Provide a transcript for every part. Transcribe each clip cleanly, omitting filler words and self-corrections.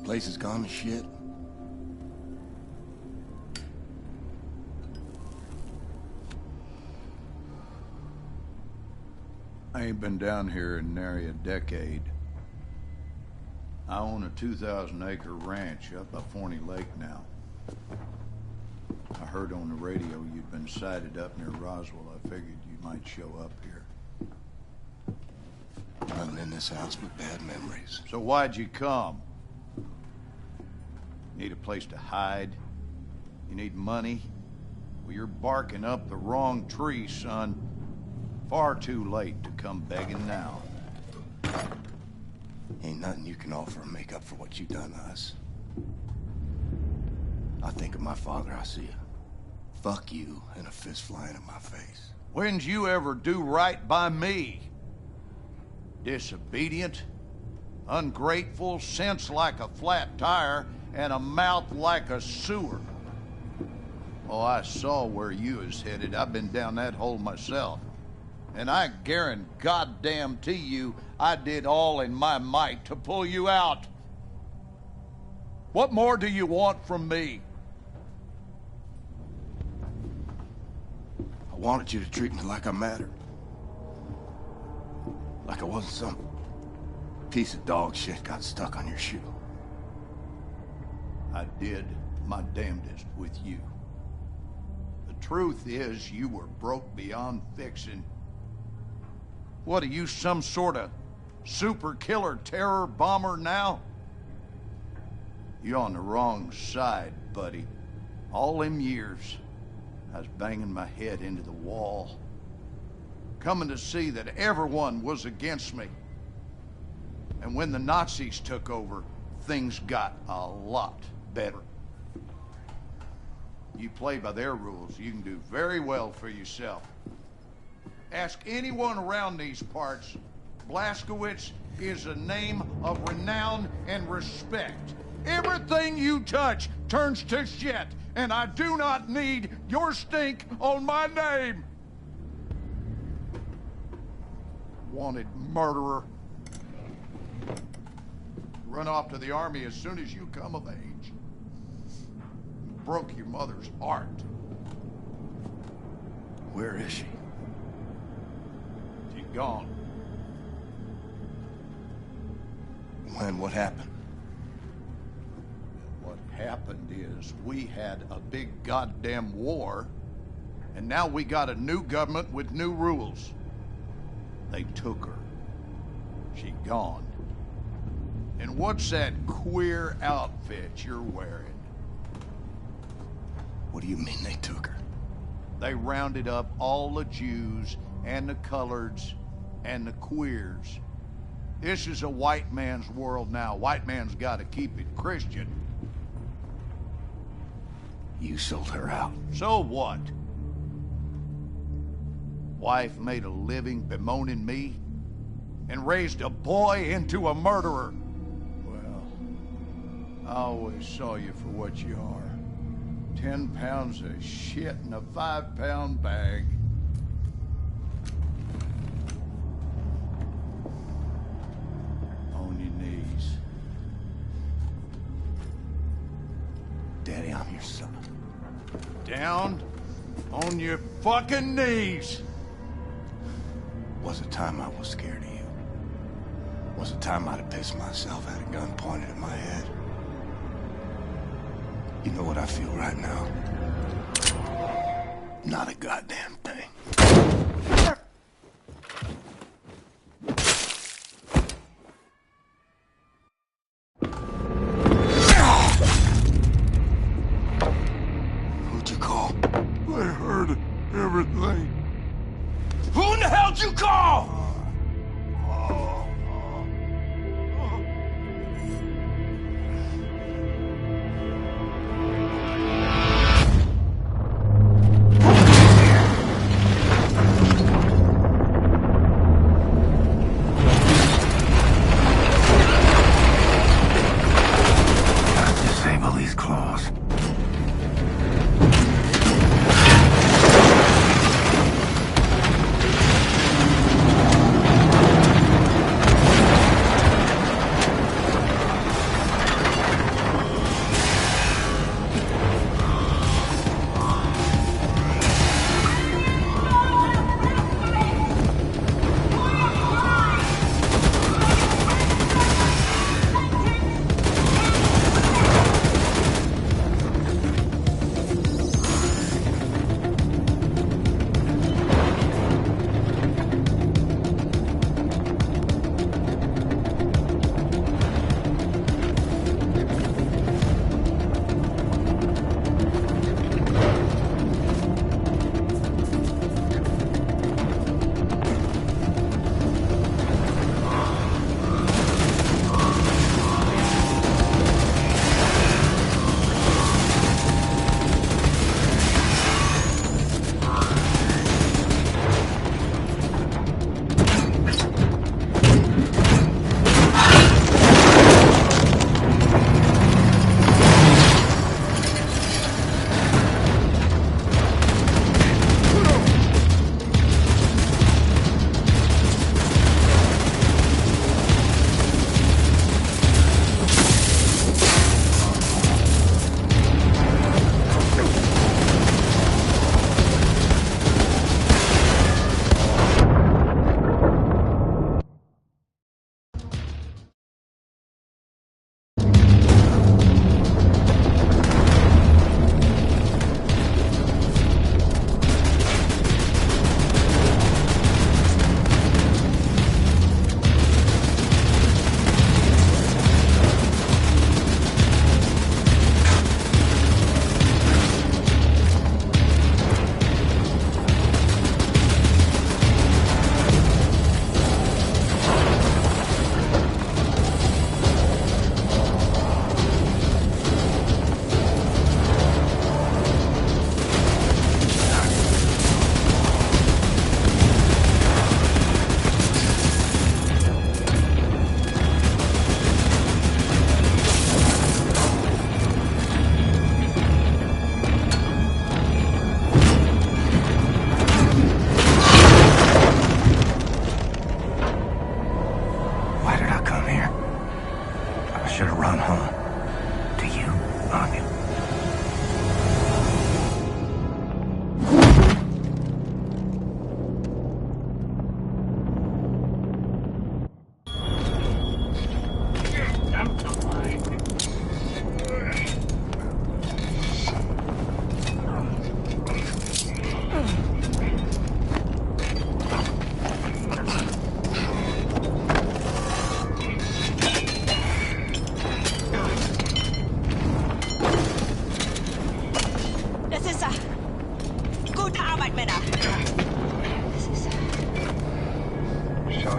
Place has gone to shit. I ain't been down here in nary a decade. I own a 2,000-acre ranch up by Forney Lake now. I heard on the radio you'd been sighted up near Roswell. I figured you might show up here. Nothing in this house but bad memories. So why'd you come? Need a place to hide? You need money? Well, you're barking up the wrong tree, son. Far too late to come begging now. Ain't nothing you can offer to make up for what you done to us. I think of my father, I see a fuck you and a fist flying in my face. When'd you ever do right by me? Disobedient, ungrateful, sense like a flat tire, and a mouth like a sewer. Oh, I saw where you was headed. I've been down that hole myself. And I guarantee goddamn to you, I did all in my might to pull you out. What more do you want from me? I wanted you to treat me like I mattered. Like I wasn't some piece of dog shit got stuck on your shoe. I did my damnedest with you. The truth is, you were broke beyond fixing. What are you, some sort of super killer terror bomber now? You're on the wrong side, buddy. All them years, I was banging my head into the wall, coming to see that everyone was against me. And when the Nazis took over, things got a lot better. You play by their rules, you can do very well for yourself. Ask anyone around these parts. Blazkowicz is a name of renown and respect. Everything you touch turns to shit, and I do not need your stink on my name. Wanted murderer. Run off to the army as soon as you come of age. Broke your mother's heart. Where is she? She's gone. When? What happened? What happened is we had a big goddamn war, and now we got a new government with new rules. They took her. She gone. And what's that queer outfit you're wearing? What do you mean they took her? They rounded up all the Jews and the coloreds and the queers. This is a white man's world now. White man's got to keep it Christian. You sold her out. So what? Wife made a living bemoaning me and raised a boy into a murderer. Well, I always saw you for what you are. 10 pounds of shit in a 5-pound bag. On your knees. Daddy, I'm your son. Down on your fucking knees. Was a time I was scared of you. Was a time I'd have pissed myself, had a gun pointed at my head. You know what I feel right now? Not a goddamn thing. Who'd you call? I heard everything. Who in the hell'd you call? huh? Do you, Anya?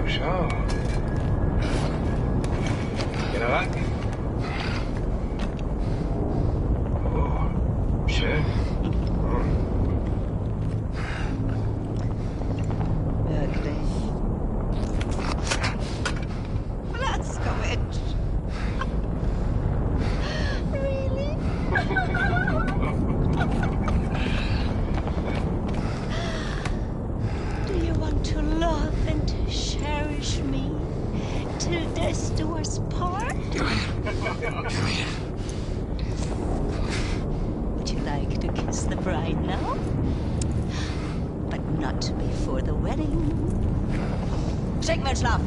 Schau. General? Oh, schön. Wirklich. Blaskowitsch. Really? Do you want to love and to cherish me till death do us part? Would you like to kiss the bride now? But not before the wedding. Schick mir Schlaf!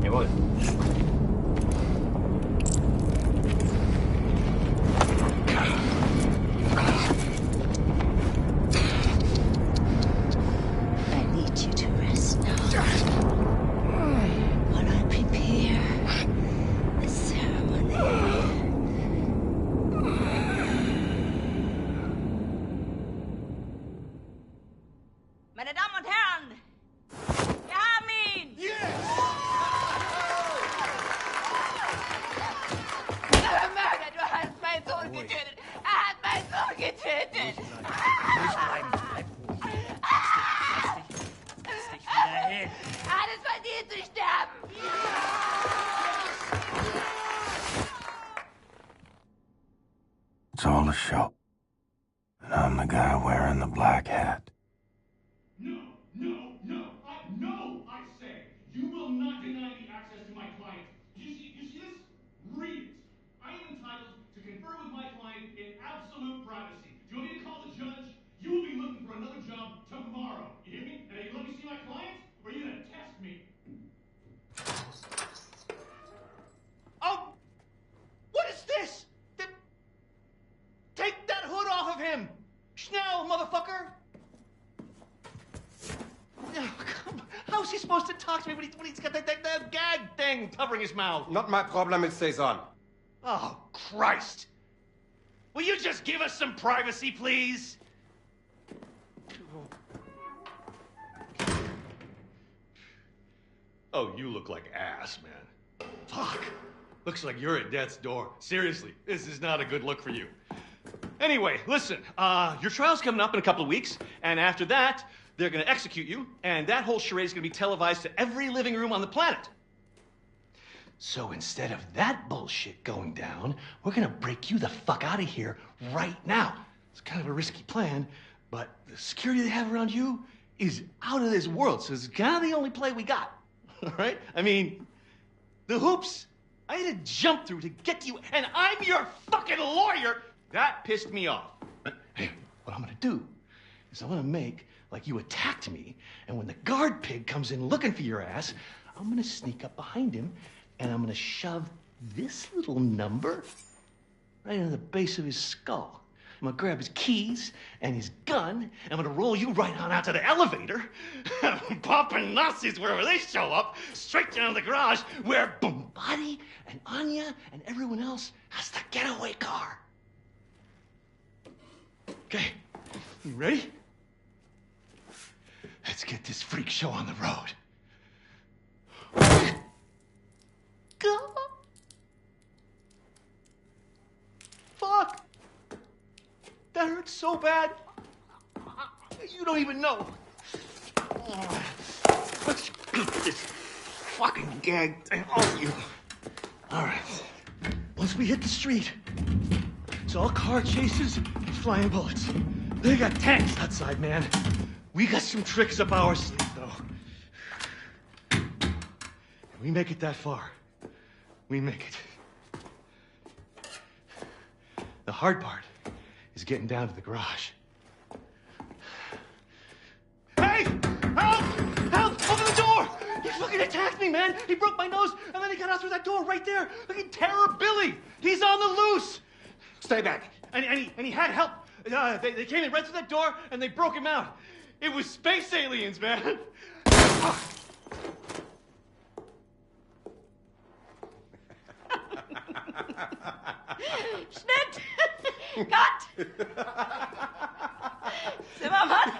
Jawohl. I need you to rest now. While I prepare the ceremony. Meine Damen und Herren, wir haben ihn! Mörder, du hast meinen Sohn getötet! Er hat meinen Sohn getötet! Er hat es verdient zu sterben! It's all a show. And I'm the guy wearing the black hat. No, I say. You will not deny me access to my client. You see this? Read it. I am entitled to confer with my client in absolute privacy. Do you want me to call the judge? You will be looking for another job tomorrow. You hear me? And are you let me see my client? Or are you gonna test me? Oh! What is this? Take that hood off of him! Schnell, motherfucker! Oh, come on. How's he supposed to talk to me when he's got that gag thing covering his mouth? Not my problem, it stays on. Oh, Christ! Will you just give us some privacy, please? Oh, you look like ass, man. Fuck. Looks like you're at death's door. Seriously, this is not a good look for you. Anyway, listen, your trial's coming up in a couple of weeks, and after that, they're gonna execute you, and that whole charade is gonna be televised to every living room on the planet. So instead of that bullshit going down, we're gonna break you the fuck out of here right now. It's kind of a risky plan, but the security they have around you is out of this world, so it's kind of the only play we got. All right? I mean, the hoops I had to jump through to get to you, and I'm your fucking lawyer. That pissed me off. Hey, what I'm gonna do is I'm gonna make like you attacked me, and when the guard pig comes in looking for your ass, I'm gonna sneak up behind him, and I'm gonna shove this little number right into the base of his skull. I'm gonna grab his keys and his gun, and I'm gonna roll you right on out to the elevator, popping Nazis wherever they show up, straight down to the garage where Bombati and Anya and everyone else has the getaway car. Okay, you ready? Let's get this freak show on the road. Go. Fuck. That hurts so bad. You don't even know. Let's get this fucking gag thing on you. All right. Once we hit the street, it's all car chases and flying bullets. They got tanks outside, man. We got some tricks up our sleeve, though. We make it that far. We make it. hard part is getting down to the garage. Hey! Help! Help! Open the door! He fucking attacked me, man! He broke my nose, and then he got out through that door right there! Fucking Terror Billy! He's on the loose! Stay back. And he had help. They came in right through that door, and they broke him out. It was space aliens, man! Schnitt! Cut! Zimmermann,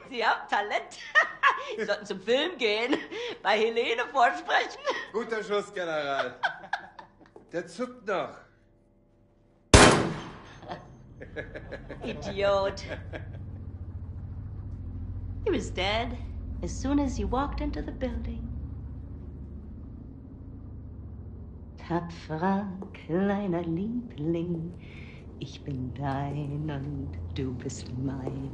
Sie haben Talent. Sie sollten zum Film gehen, bei Helene vorsprechen. Guter Schuss, General. Der zuckt noch. Idiot. He was dead as soon as you walked into the building. Tapferer kleiner Liebling, ich bin dein und du bist mein.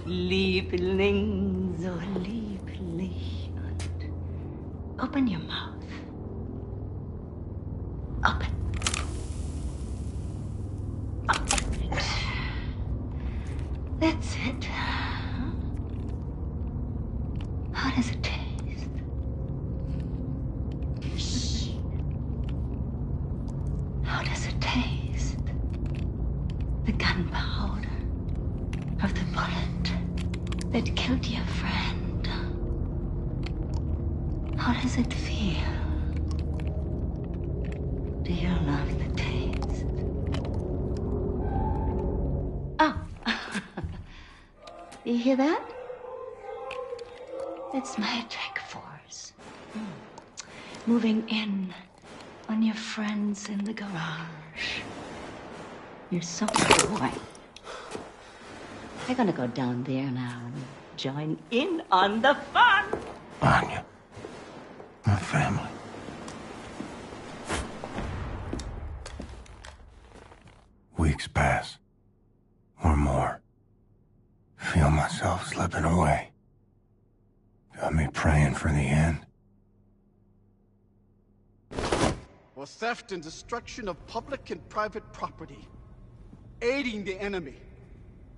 Liebling, so lieblich und... Open your mouth. Open. Open it. That's it. How does it taste? Shh. How does it taste? The gunpowder of the bullet that killed your friend. How does it feel? Do you love the taste? Oh. You hear that? It's my attack force. Moving in on your friends in the garage. You're so boy. They're gonna go down there now and join in on the fun. Anya, my family. Weeks pass, or more. Feel myself slipping away. Got me praying for the end. For theft and destruction of public and private property, aiding the enemy,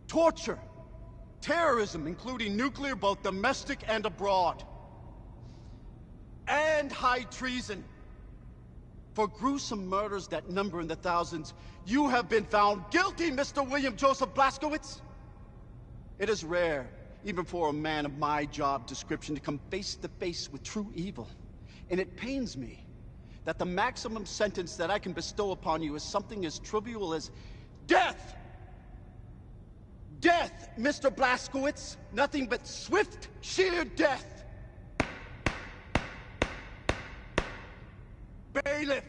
torture, terrorism, including nuclear, both domestic and abroad, and high treason. For gruesome murders that number in the thousands, you have been found guilty, Mr. William Joseph Blazkowicz. It is rare, even for a man of my job description, to come face to face with true evil. And it pains me that the maximum sentence that I can bestow upon you is something as trivial as death! Death, Mr. Blazkowicz! Nothing but swift, sheer death! Bailiff!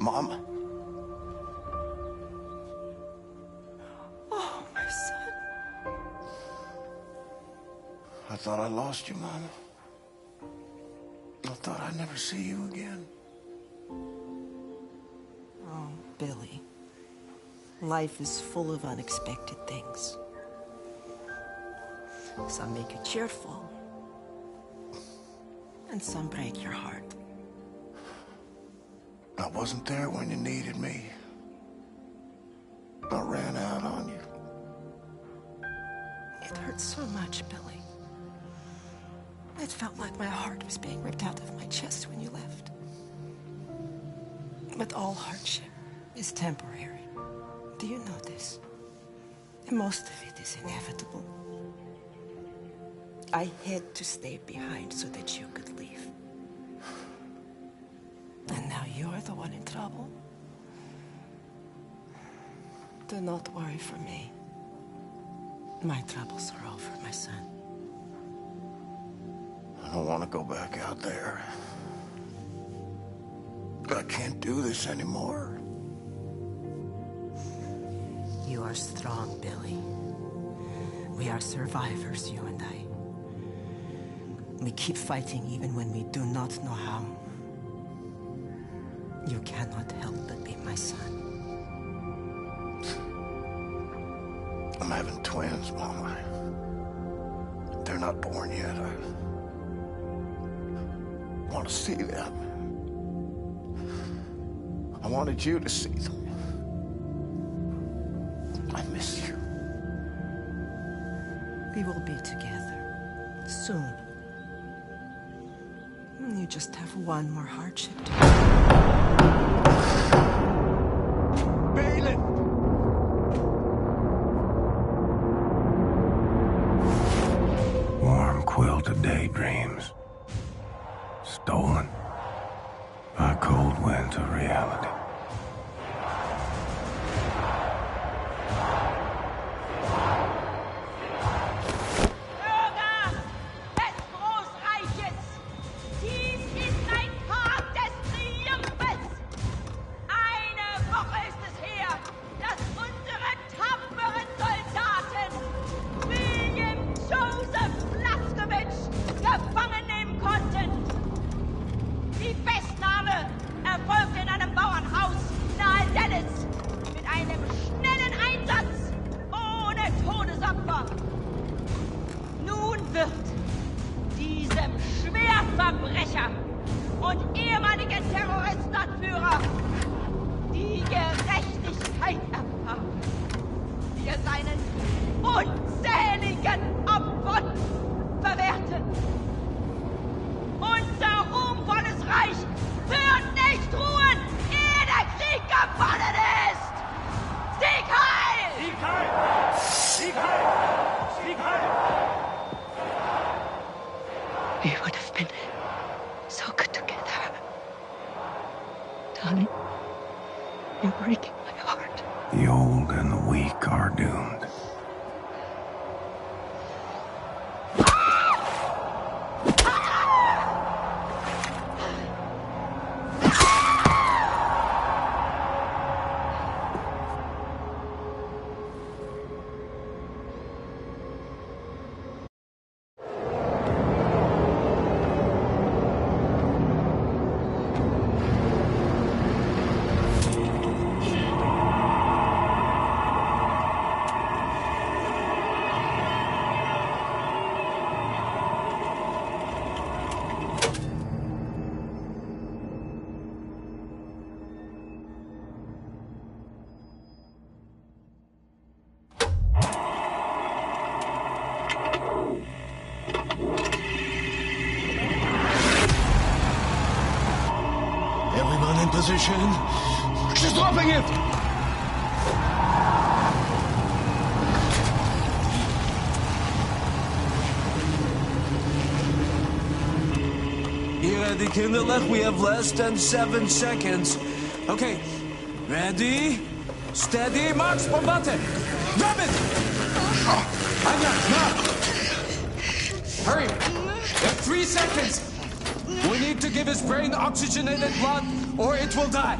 Mama. Oh, my son. I thought I lost you, Mama. I thought I'd never see you again. Oh, Billy. Life is full of unexpected things. Some make you cheerful, and some break your heart. I wasn't there when you needed me. I ran out on you. It hurts so much, Billy. It felt like my heart was being ripped out of my chest when you left. But all hardship is temporary. Do you know this? And most of it is inevitable. I had to stay behind so that you could leave. And now you're the one in trouble. Do not worry for me. My troubles are over, my son. I don't want to go back out there. I can't do this anymore. You are strong, Billy. We are survivors, you and I. We keep fighting even when we do not know how. You cannot help but be my son. I'm having twins, Mama. They're not born yet. I want to see them. I wanted you to see them. I miss you. We will be together soon. You just have one more hardship to Balin! Warm quilted daydreams. Stolen by cold winds of reality. We would have been so good together. Darling, you're breaking my heart. The old and the weak are doomed. Everyone in position. She's dropping it! Ready, kinderlijk? We have less than 7 seconds. Okay, ready, steady, march, bombate! Grab it! Anya, now! Hurry! You have 3 seconds! We need to give his brain oxygenated blood, or it will die.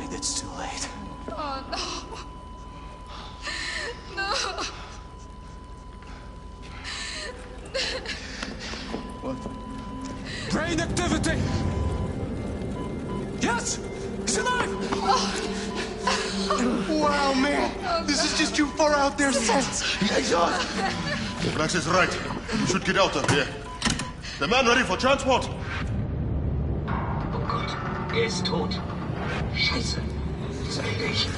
afraid it's too late. Oh, no. No. What? Brain activity! Yes! He's alive! Wow, man! This is just too far out there, Seth! Exhaust! Brax is right. We should get out of here. The man ready for transport? Oh Gott, ist tot. Scheiße. Sei nicht.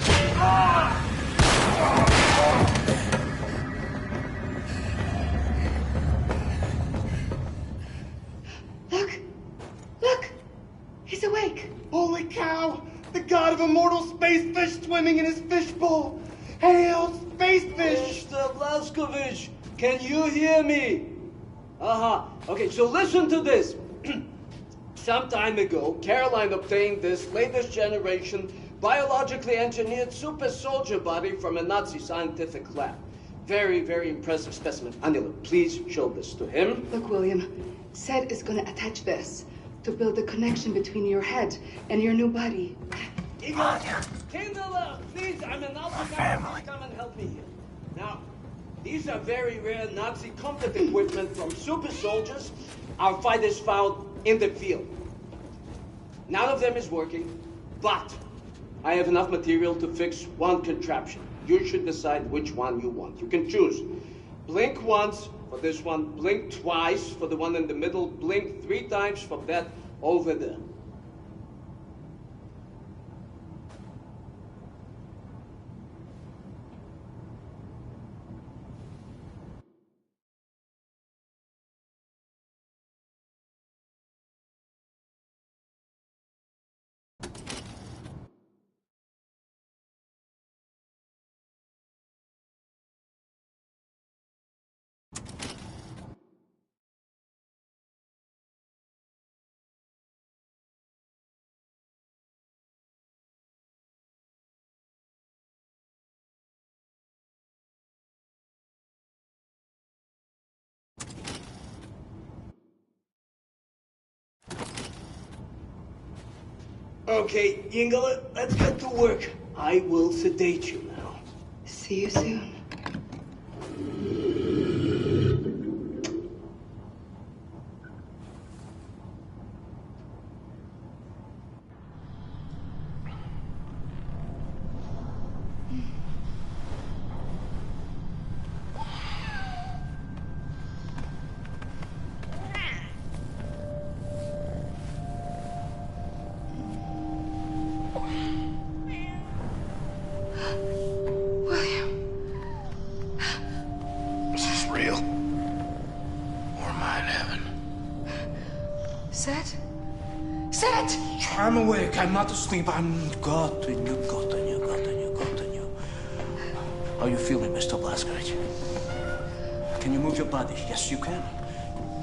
Look! He's awake. Holy cow! The god of immortal space fish swimming in his fishbowl! Hail, space fish! Mr. Blazkowicz, can you hear me? Okay, so listen to this. Some time ago, Caroline obtained this latest generation biologically engineered super soldier body from a Nazi scientific lab. Very, very impressive specimen. Anila, please show this to him. Look, William, Seth is gonna attach this to build a connection between your head and your new body. Igor, Kindler, please, I'm an family. Come and help me here. Now, these are very rare Nazi combat equipment from super soldiers our fighters found in the field. None of them is working, but I have enough material to fix one contraption. You should decide which one you want. You can choose. Blink once for this one, blink twice for the one in the middle, blink 3 times for that over there. Okay, Yingala, let's get to work. I will sedate you now. See you soon. I'm awake. I'm not asleep. I'm got you. How are you feeling, Mr. Blazkowicz? Can you move your body? Yes, you can.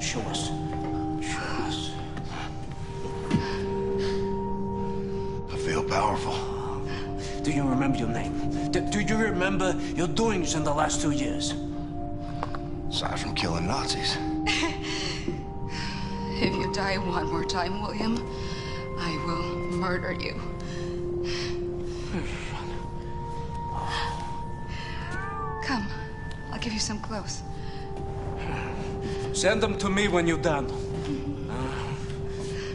Show us. Show us. I feel powerful. Do you remember your name? Do you remember your doings in the last 2 years? Aside from killing Nazis. If you die one more time, William, I will murder you. Come, I'll give you some clothes. Send them to me when you're done.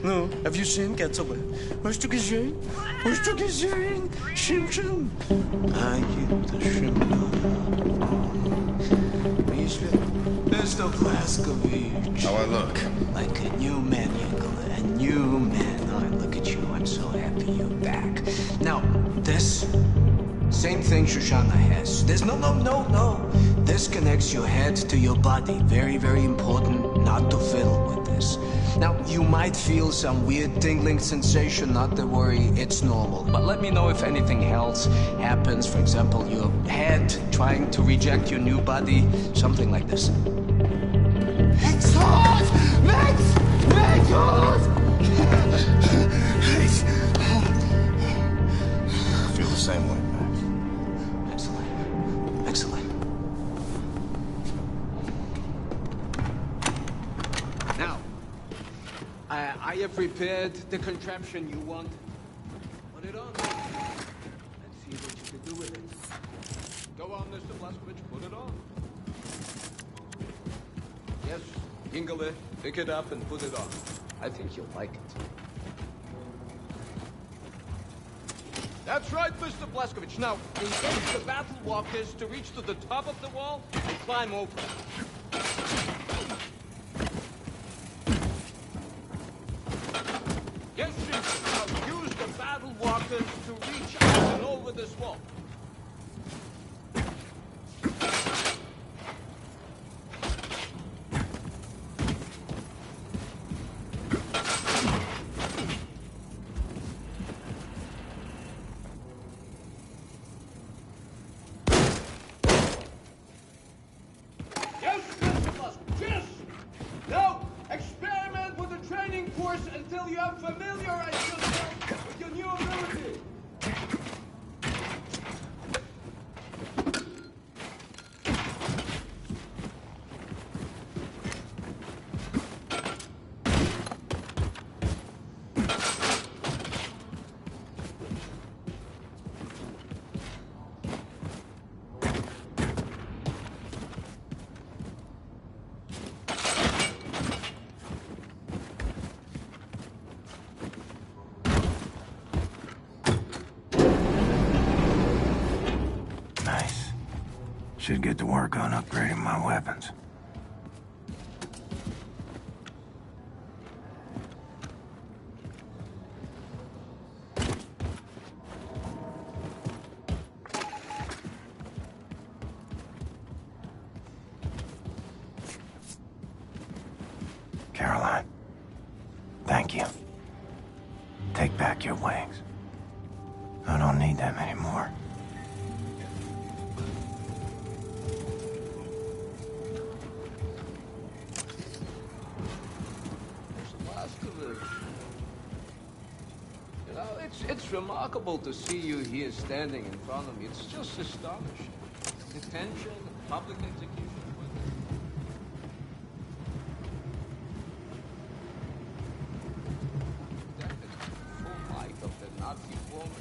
No, have you seen Getaway? Hast du gesehen? Hast du gesehen? Shim. I you the shim. Mr. Blazkowicz. How I look? Like a new man, Yingala. A new man. Oh, look at you. I'm so happy you're back. Now, this same thing Shoshana has. There's no. This connects your head to your body. Very, very important not to fiddle with this. Now, you might feel some weird tingling sensation. Not to worry, it's normal. But let me know if anything else happens. For example, your head trying to reject your new body. Something like this. It's hot! Max! Hot! I feel the same way, Max. Excellent. Now, I have prepared the contraption you want. Put it on. Blazkowicz, put it on. Yes, Ingele, pick it up and put it on. I think you'll like it. That's right, Mr. Blazkowicz. Now, engage the battle walkers to reach to the top of the wall and climb over. Yes, Simpson. Now use the battle walkers to reach out and over this wall. Yes, Mr. Blazkowicz, yes! Now, experiment with the training course until you have familiarized yourself with your new ability. Nice. Should get to work on upgrading my weapons. Caroline, thank you. Take back your wings. I don't need them anymore. You know, it's remarkable to see you here standing in front of me. It's just astonishing. Detention, public execution. Full might of the Nazi woman.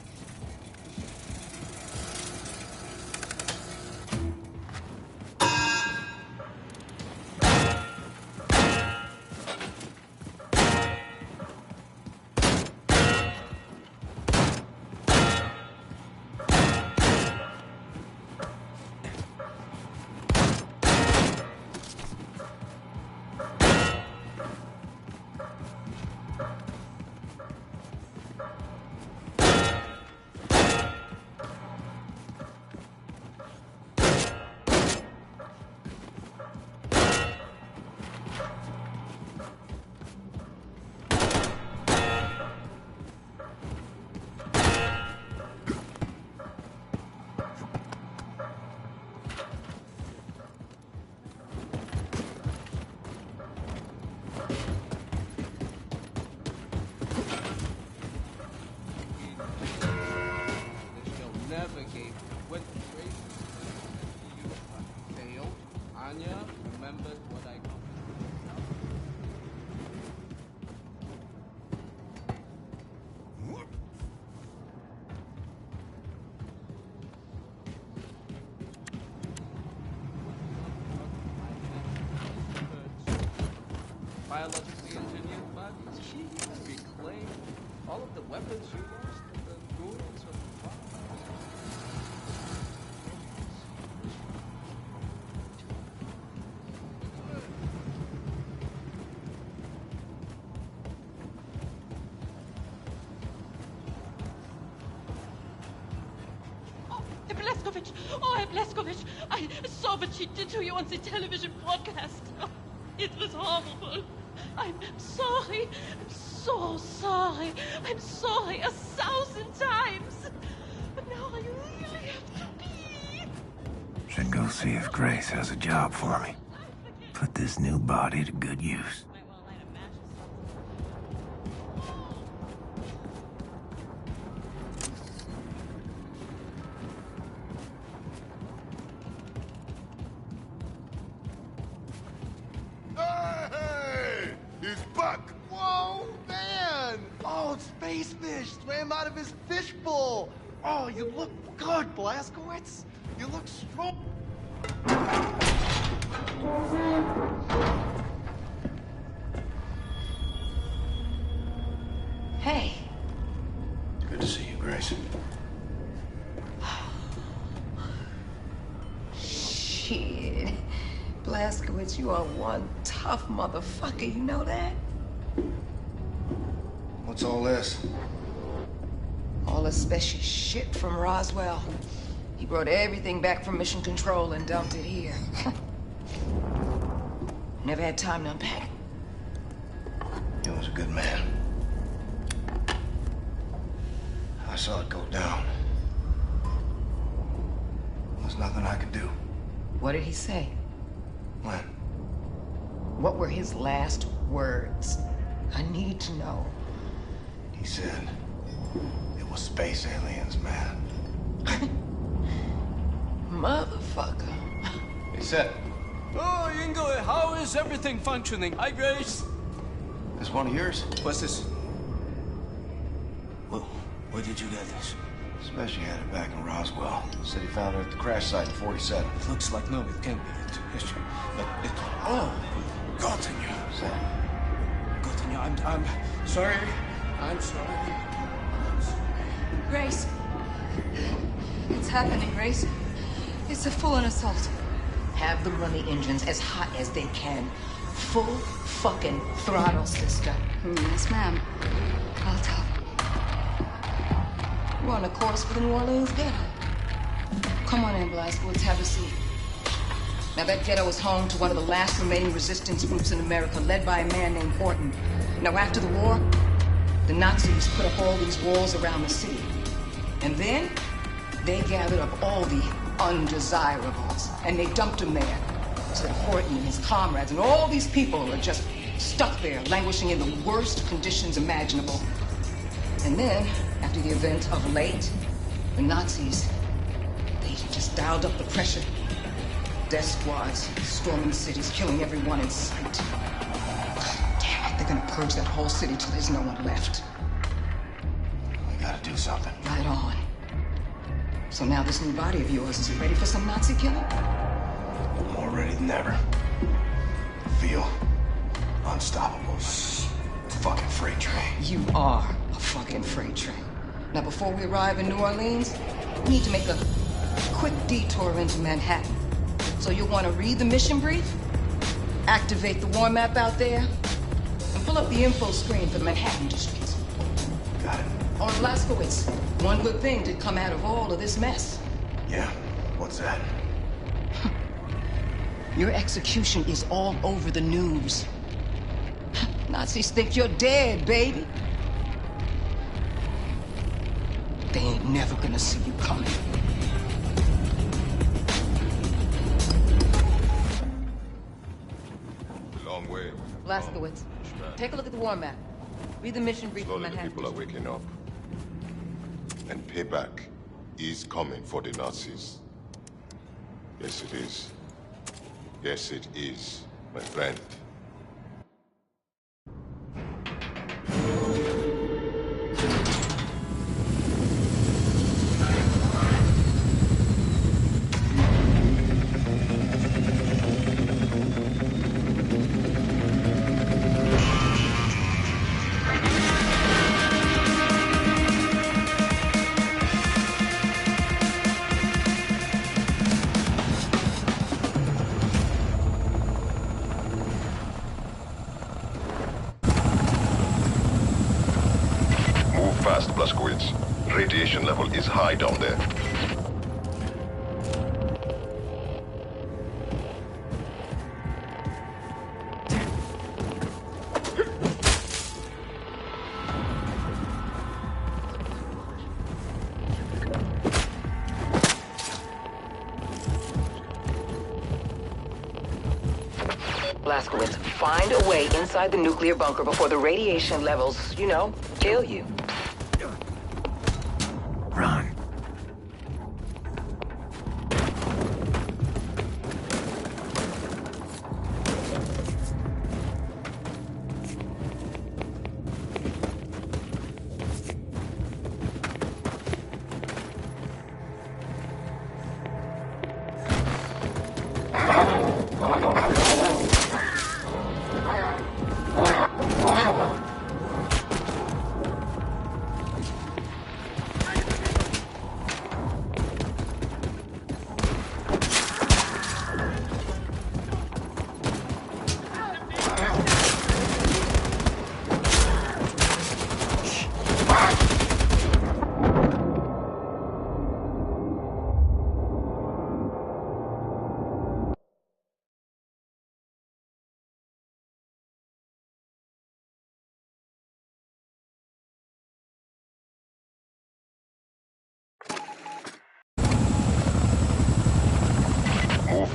Navigate with grace. You failed. Anya remembered what I biologically engineered bodies. She reclaimed all of the weapons you lost in the ruins of the fire. Blazkowicz! Oh, Herr Blazkowicz! I saw what she did to you on the television broadcast. Oh, it was horrible. I'm sorry. I'm so sorry. I'm sorry 1,000 times. But now I really have to pee. Should go see if Grace has a job for me. Put this new body to good use. Hey! He's back! Whoa, man! Oh, space fish swam out of his fishbowl. Oh, you look good, Blazkowicz. You look strong. Hey. Good to see you, Grace. Shit. Blazkowicz, you are one tough motherfucker, you know that? What's all this? All the special shit from Roswell. He brought everything back from Mission Control and dumped it here. Never had time to unpack it. He was a good man. I saw it go down. There's nothing I could do. What did he say? When? What were his last words? I need to know. He said it was space aliens, man. Motherfucker. He said, Oh, Ingo, how is everything functioning? Hi, Grace. this one of yours? What's this? Where did you get this? Special had it back in Roswell. Said he found it at the crash site in 47. It looks like no, it can't be it. Oh, Gottenya. Gottenya, I'm sorry. I'm sorry. Grace. It's happening, Grace. It's a full-on assault. Have them run the engines as hot as they can. Full fucking throttle, sister. Yes, ma'am. I'll tell. We're on a course for the New Orleans ghetto. Come on in, Blazkowicz, have a seat. Now, that ghetto is home to one of the last remaining resistance groups in America, led by a man named Horton. Now, after the war, the Nazis put up all these walls around the city. And then, they gathered up all the undesirables, and they dumped them there. So that Horton and his comrades and all these people are just stuck there, languishing in the worst conditions imaginable. And then, after the event of late, the Nazis, they just dialed up the pressure. Death squads storming cities, killing everyone in sight. Damn it, they're gonna purge that whole city till there's no one left. We gotta do something. Right on. So now this new body of yours, is it ready for some Nazi killing? More ready than ever. I feel unstoppable. Fucking freight train. You are a fucking freight train. Now, before we arrive in New Orleans, we need to make a quick detour into Manhattan. So you'll want to read the mission brief, activate the war map out there, and pull up the info screen for the Manhattan district. Got it. On Blazkowicz, one good thing did come out of all of this mess. Yeah? What's that? Your execution is all over the news. Nazis think you're dead, baby. They ain't never gonna see you coming. Long way. Blazkowicz, take a look at the war map. Read the mission brief for Slowly the Manhattan. people are waking up. And payback is coming for the Nazis. Yes, it is. Yes, it is, my friend. Fast, Blazkowicz. Radiation level is high down there. Blazkowicz, find a way inside the nuclear bunker before the radiation levels, you know, kill you. Run.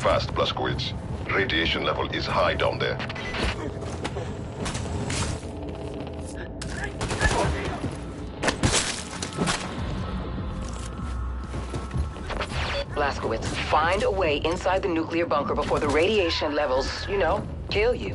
fast, Blazkowicz. Radiation level is high down there. Blazkowicz, find a way inside the nuclear bunker before the radiation levels, you know, kill you.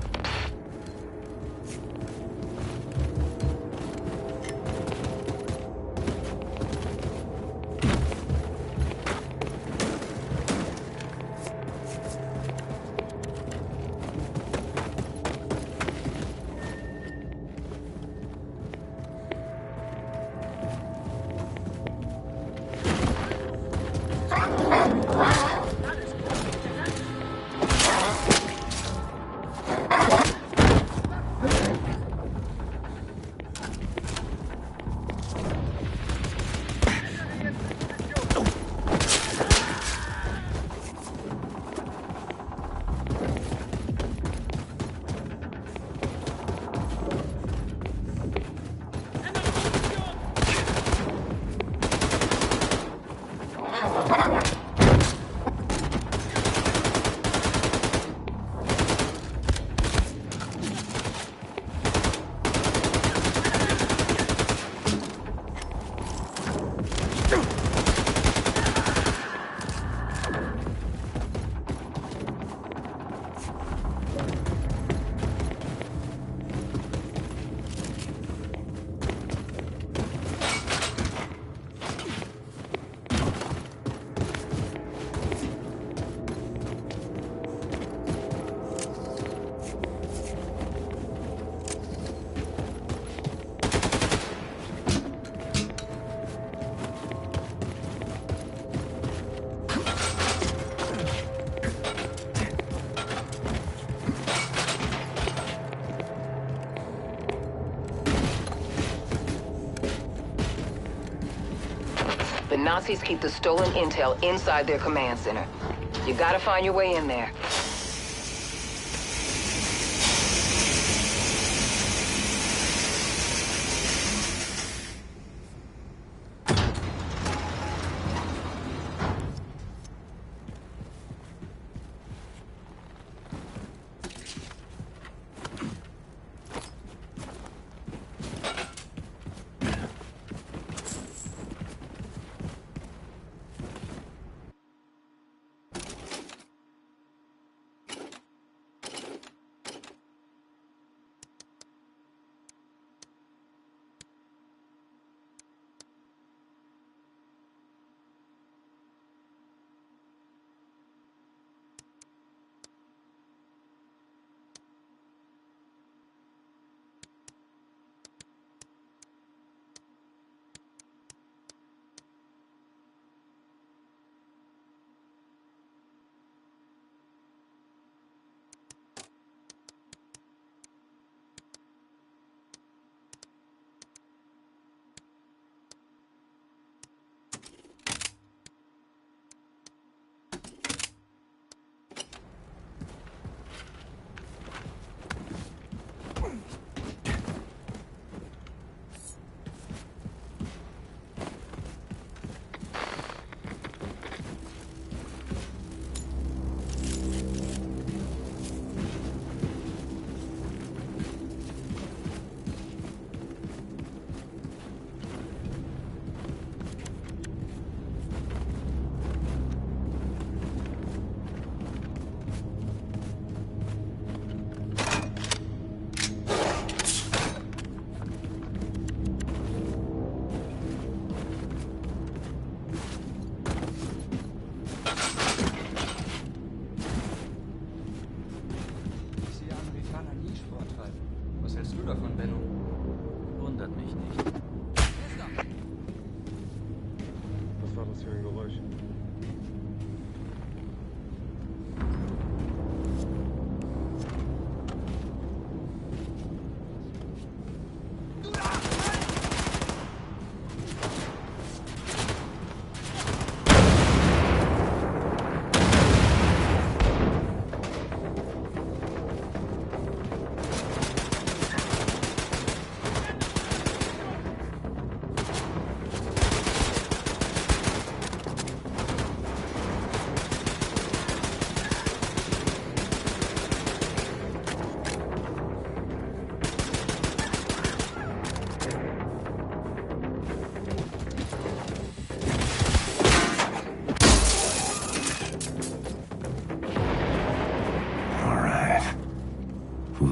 The Nazis keep the stolen intel inside their command center. You gotta find your way in there.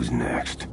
Who's next?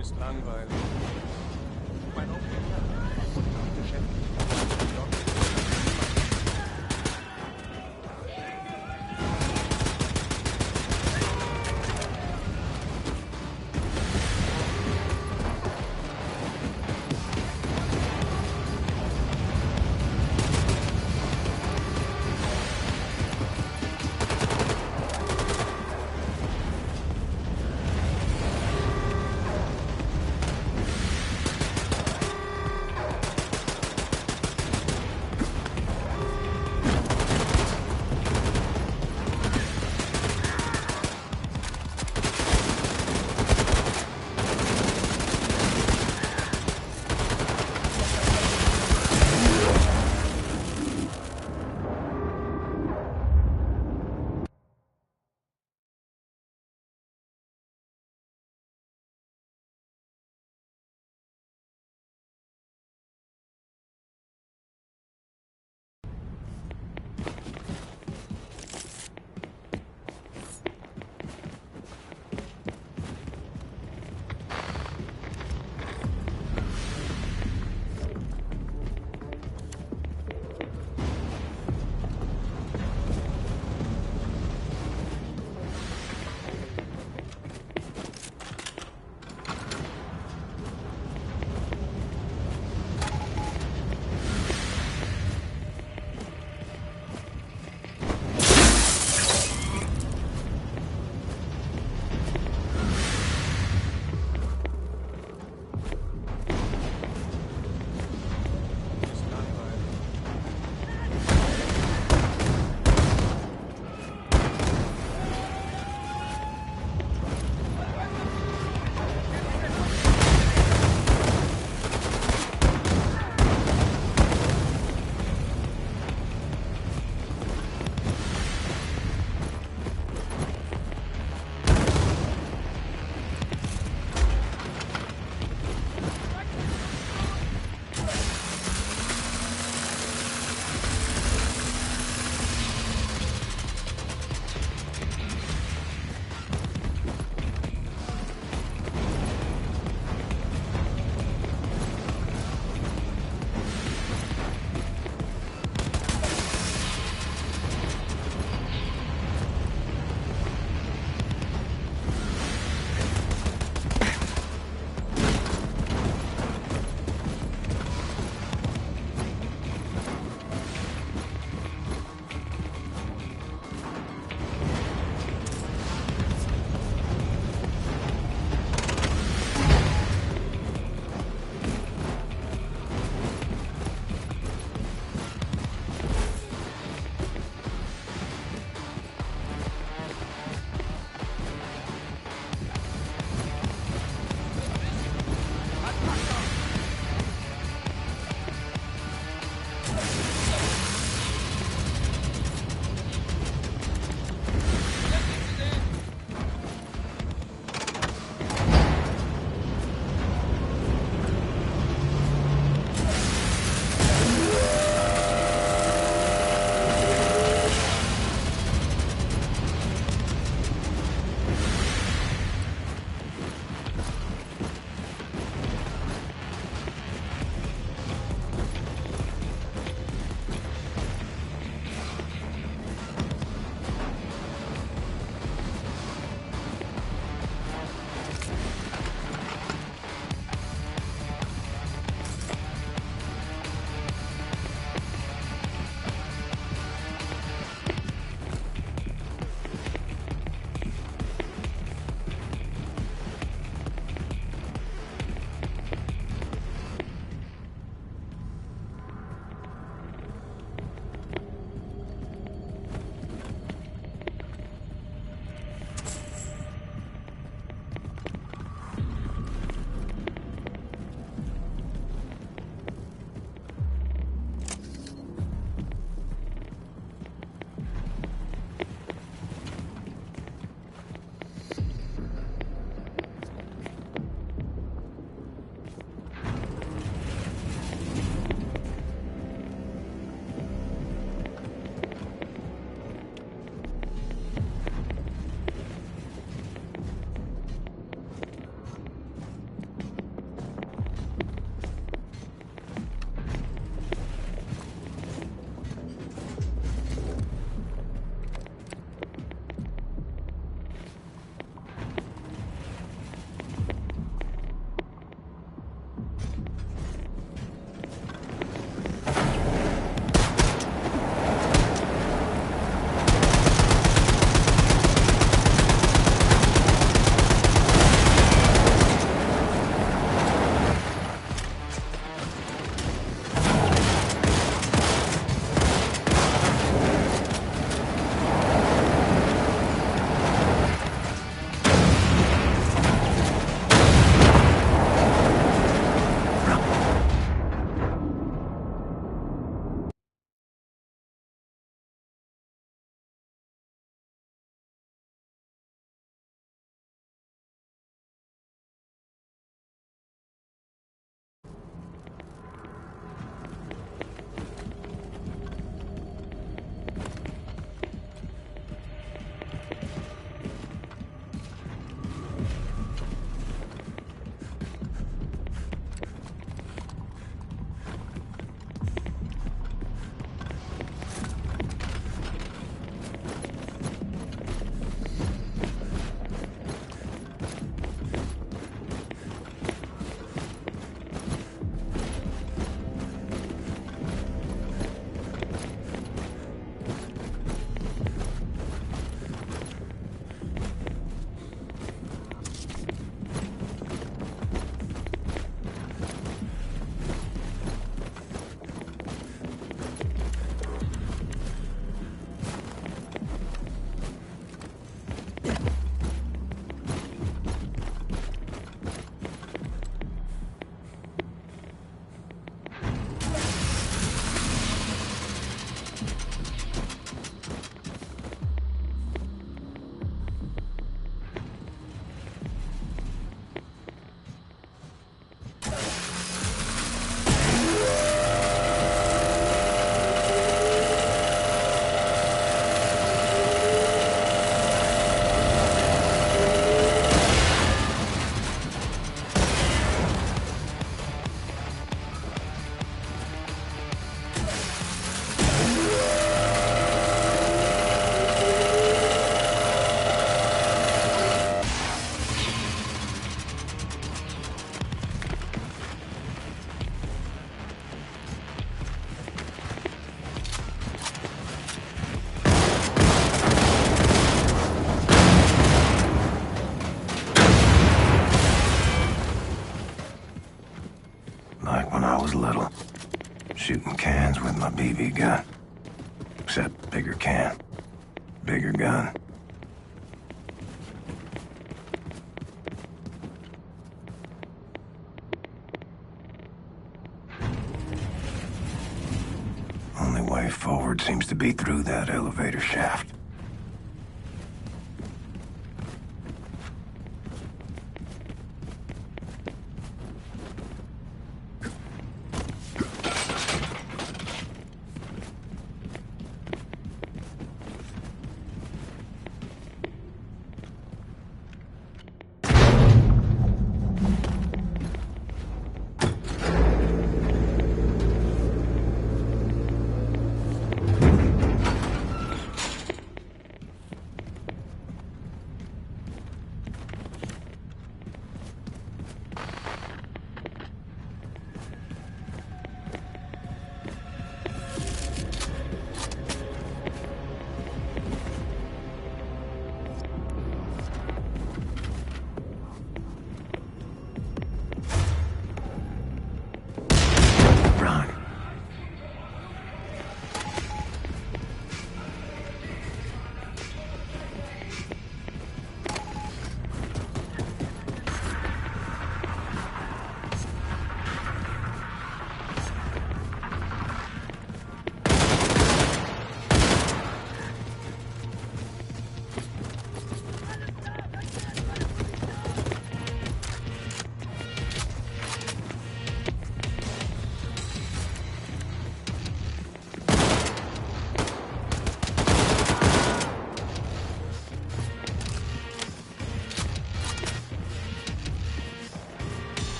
Ist langweilig. BB gun. Except bigger can. Bigger gun. Only way forward seems to be through that elevator shaft.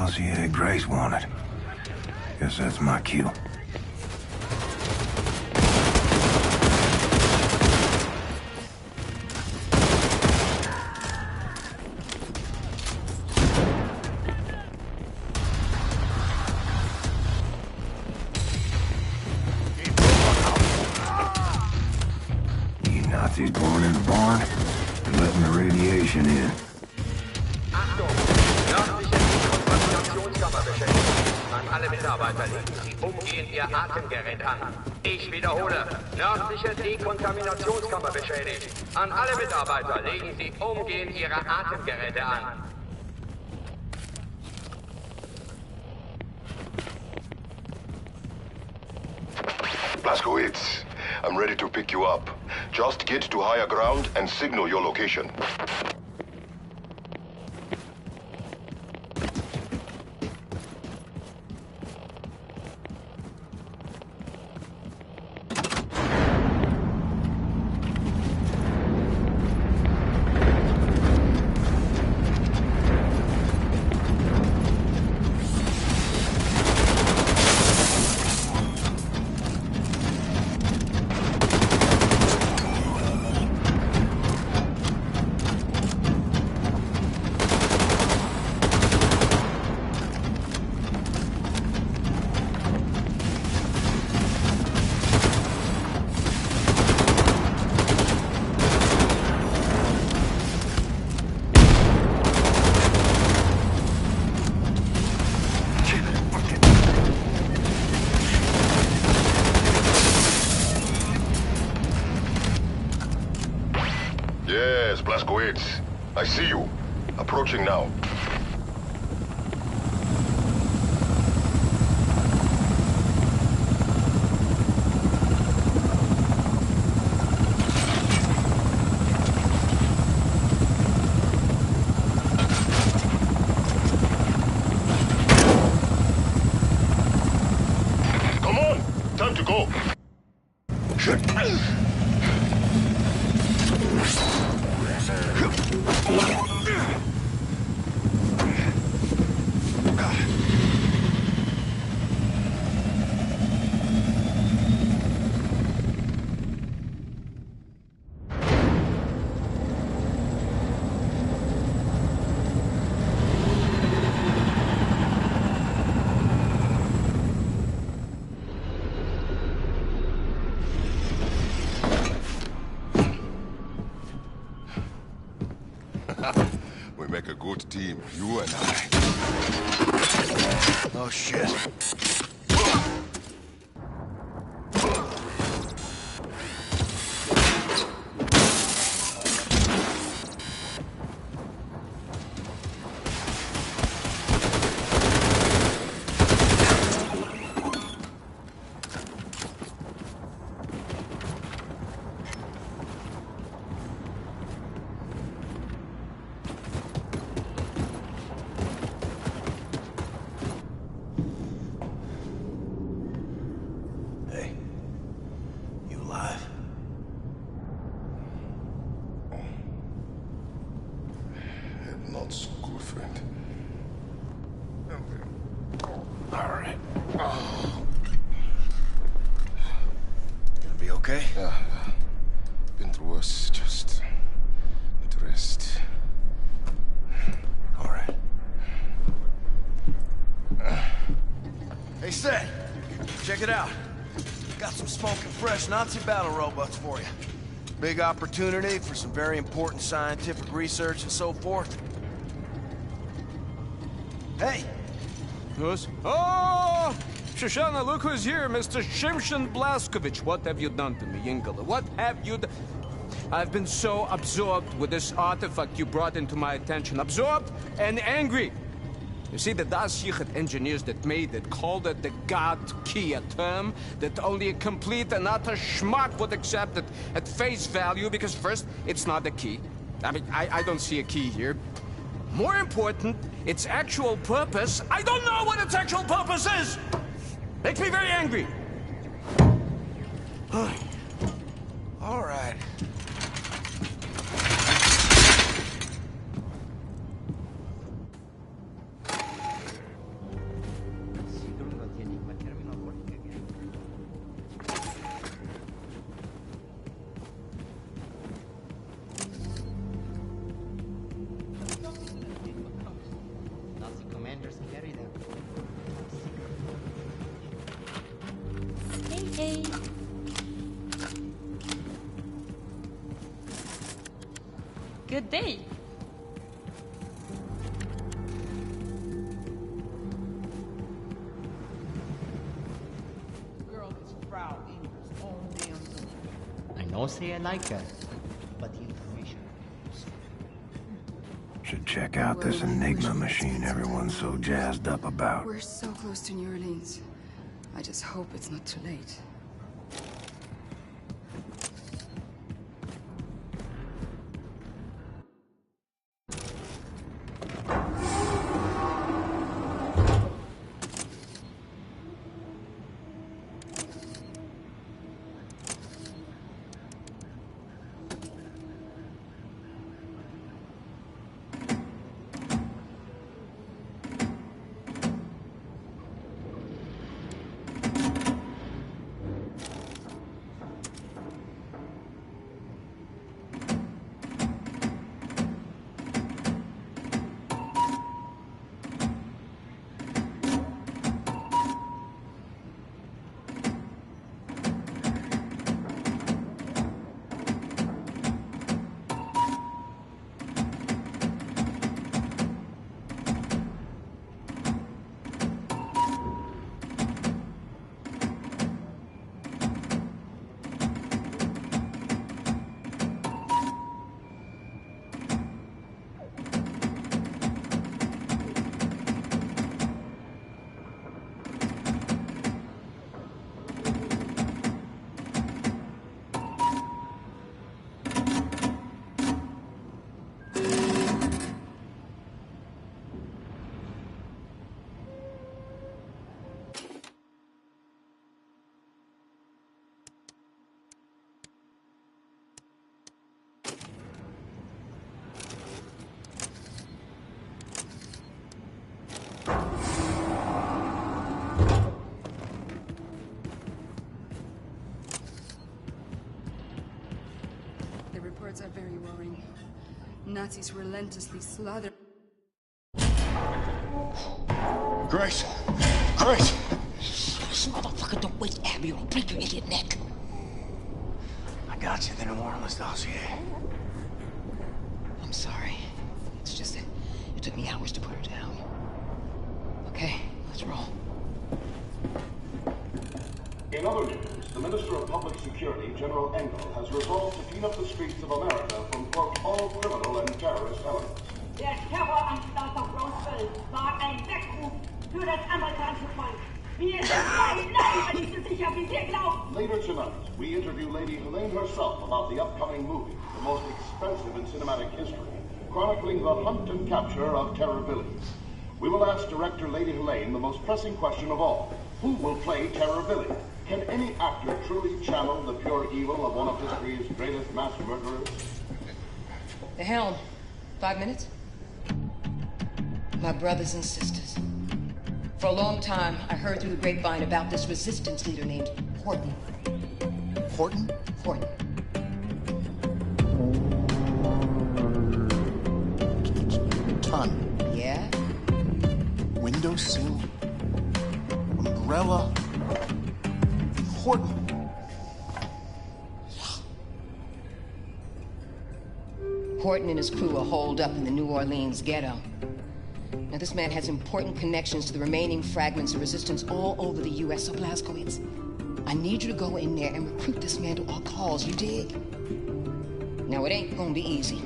Dossier Grace wanted. Guess that's my cue. You Nazis born in the barn? They're letting the radiation in. Alle Mitarbeiter legen Sie umgehend Ihr Atemgerät an. Ich wiederhole, nördliche Dekontaminationskammer beschädigt. An alle Mitarbeiter legen Sie umgehend Ihre Atemgeräte an. Blazkowicz, I'm ready to pick you up. Just get to higher ground and signal your location. Fritz, I see you. Approaching now. Come on! Time to go! We make a good team, you and I. Oh, shit. Hey, you alive? Not so good, friend. All right. Gonna be okay? Yeah. Been through worse, just need to rest. All right. Hey, Seth, check it out. Got some smoking fresh Nazi battle robots for you. Big opportunity for some very important scientific research and so forth. Hey! Who's? Oh! Shoshana, look who's here, Mr. Shimshon Blaskovich. What have you done to me, Ingela? What have you done? I've been so absorbed with this artifact you brought into my attention. Absorbed and angry. You see, the Das Yichud engineers that made it called it the God Key, a term that only a complete and utter schmuck would accept it at face value, because first, it's not a key. I mean, I don't see a key here. More important, its actual purpose, I don't know what its actual purpose is! Makes me very angry. All right. Nazi commanders carry them. Hey, hey. Good day. Girl is Frau Inger's own damn daughter. I know say I like her, but the information. Should check out this Enigma machine everyone's so jazzed up about. We're so close to New Orleans. I just hope it's not too late. Nazis relentlessly slaughtered. Grace! Grace! This motherfucker, don't waste Abby or I'll break your idiot neck. I got you the New Orleans dossier. I'm sorry. It's just that it took me hours to put her down. Okay, let's roll. In other news, the Minister of Public Security, General Engel, has resolved to clean up the streets of America from, quote, all criminal and terrorist elements. Der Terroranschlag auf Roswell war ein Weckruf für das amerikanische Volk. Wir sind leider nicht so sicher, wie wir glauben. Later tonight, we interview Lady Helene herself about the upcoming movie, the most expensive in cinematic history, chronicling the hunt and capture of terror villains. We will ask director Lady Helene the most pressing question of all. Who will play Terror Billy? Can any actor truly channel the pure evil of one of history's greatest mass murderers? The helm. 5 minutes? My brothers and sisters. For a long time, I heard through the grapevine about this resistance leader named Horton. Horton? Horton. Ton. Yeah? Windowsill. Umbrella. Horton. Horton and his crew are holed up in the New Orleans ghetto. Now, this man has important connections to the remaining fragments of resistance all over the U.S., so Blazkowicz, I need you to go in there and recruit this man to our cause, you dig? Now, it ain't gonna be easy.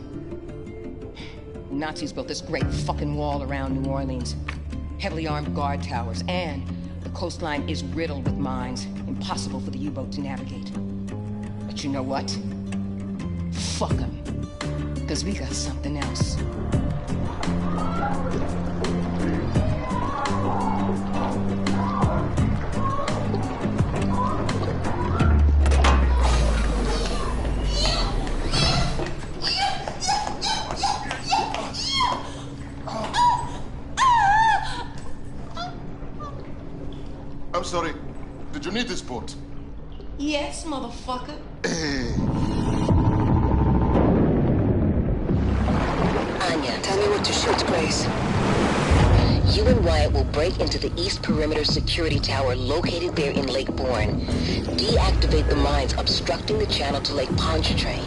The Nazis built this great fucking wall around New Orleans. Heavily armed guard towers, and the coastline is riddled with mines. Impossible for the U-boat to navigate. But you know what? Fuck them. Because we got something else. I'm sorry. Did you need this boat? Yes, motherfucker. Anya, tell me what to shoot, Grace. You and Wyatt will break into the East Perimeter Security Tower located there in Lake Bourne. Deactivate the mines obstructing the channel to Lake Pontchartrain.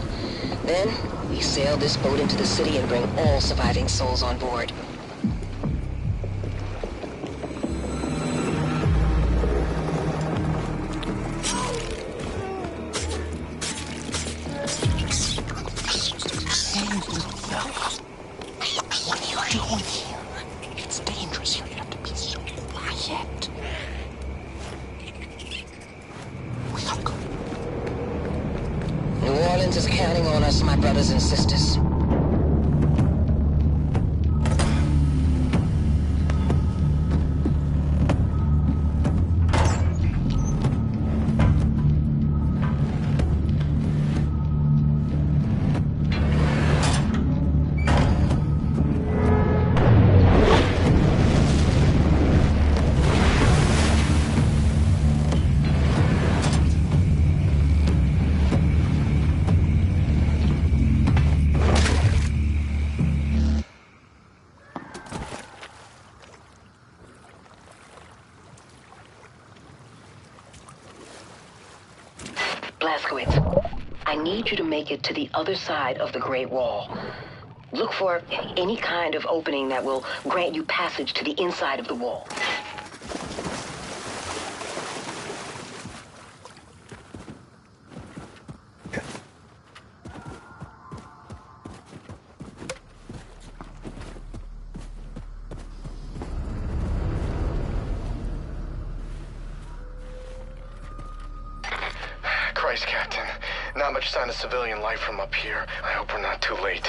Then, we sail this boat into the city and bring all surviving souls on board. What are you doing here? It's dangerous here. You have to be so quiet. We gotta go. New Orleans is counting on us, my brothers and sisters. Blazkowicz, I need you to make it to the other side of the Great Wall. Look for any kind of opening that will grant you passage to the inside of the wall. Christ, Captain. Not much sign of civilian life from up here. I hope we're not too late.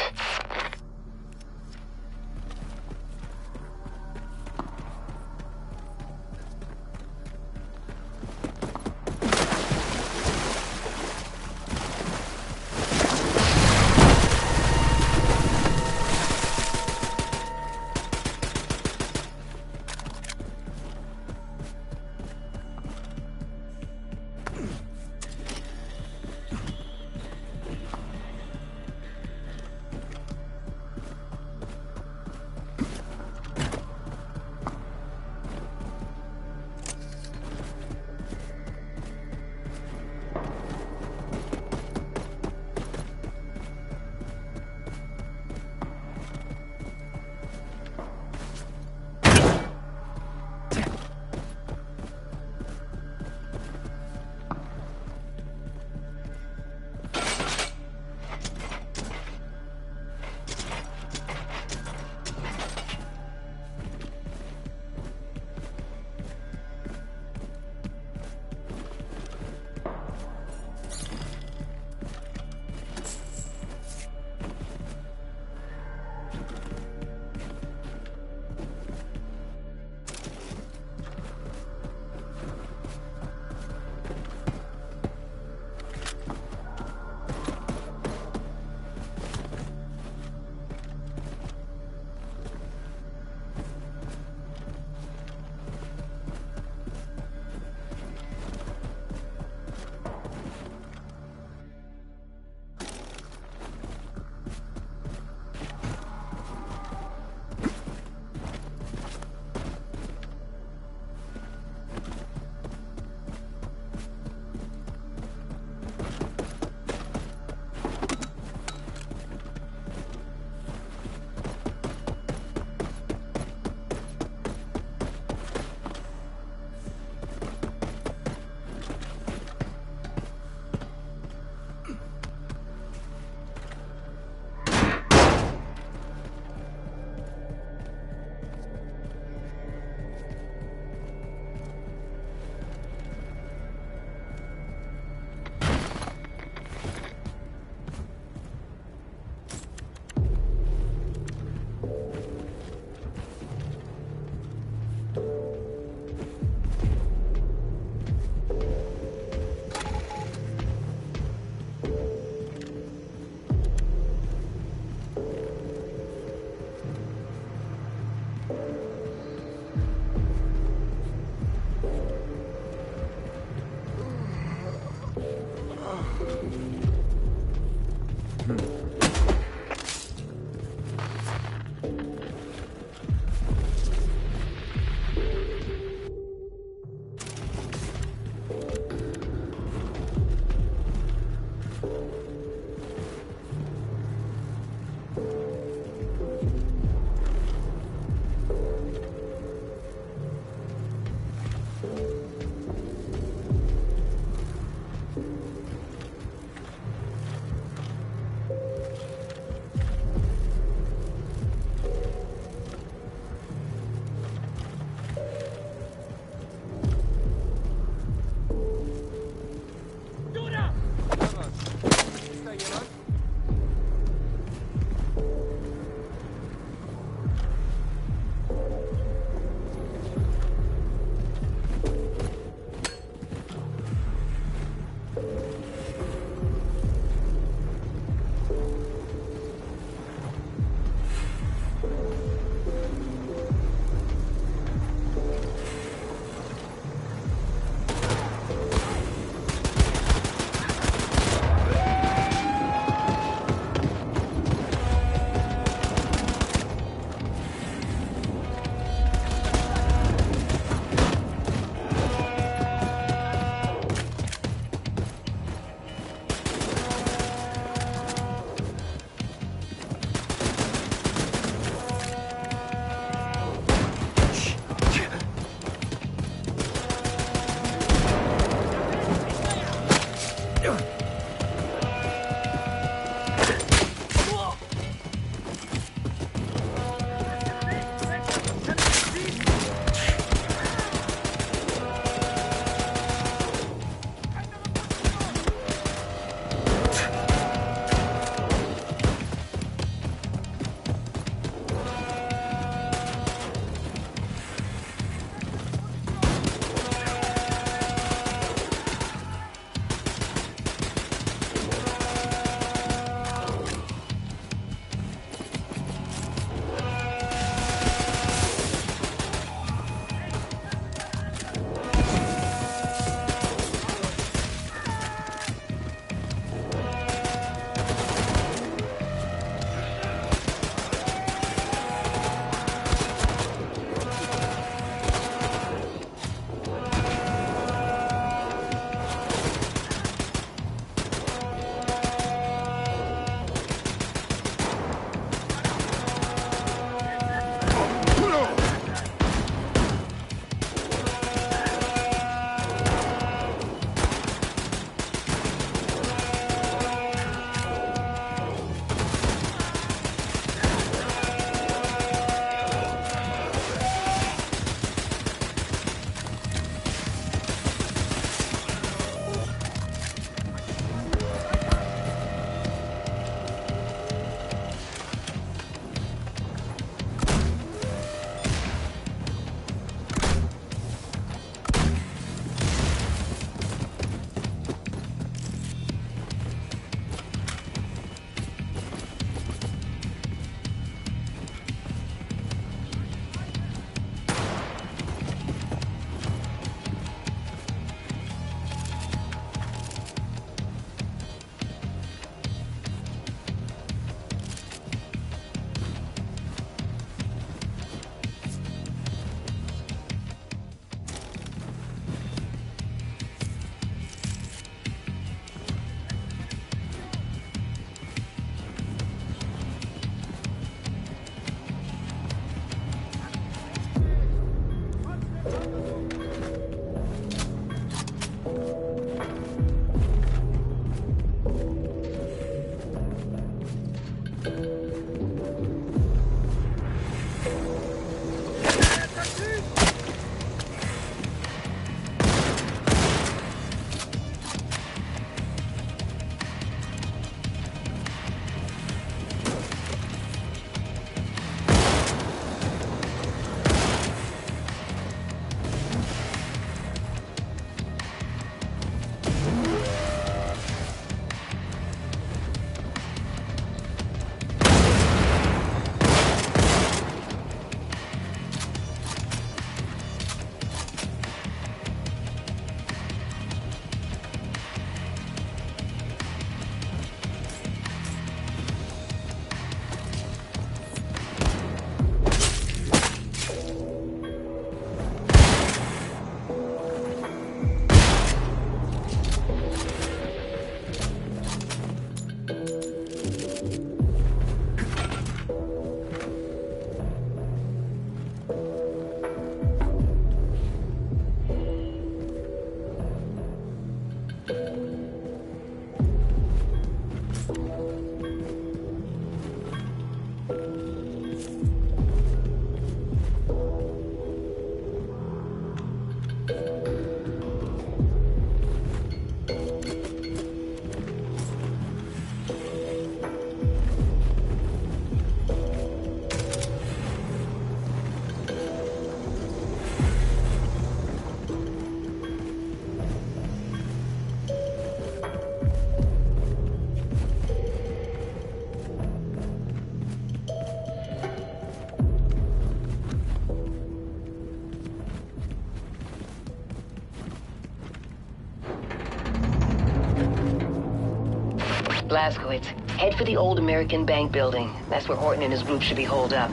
Blazkowicz, head for the old American Bank building. That's where Horton and his group should be holed up.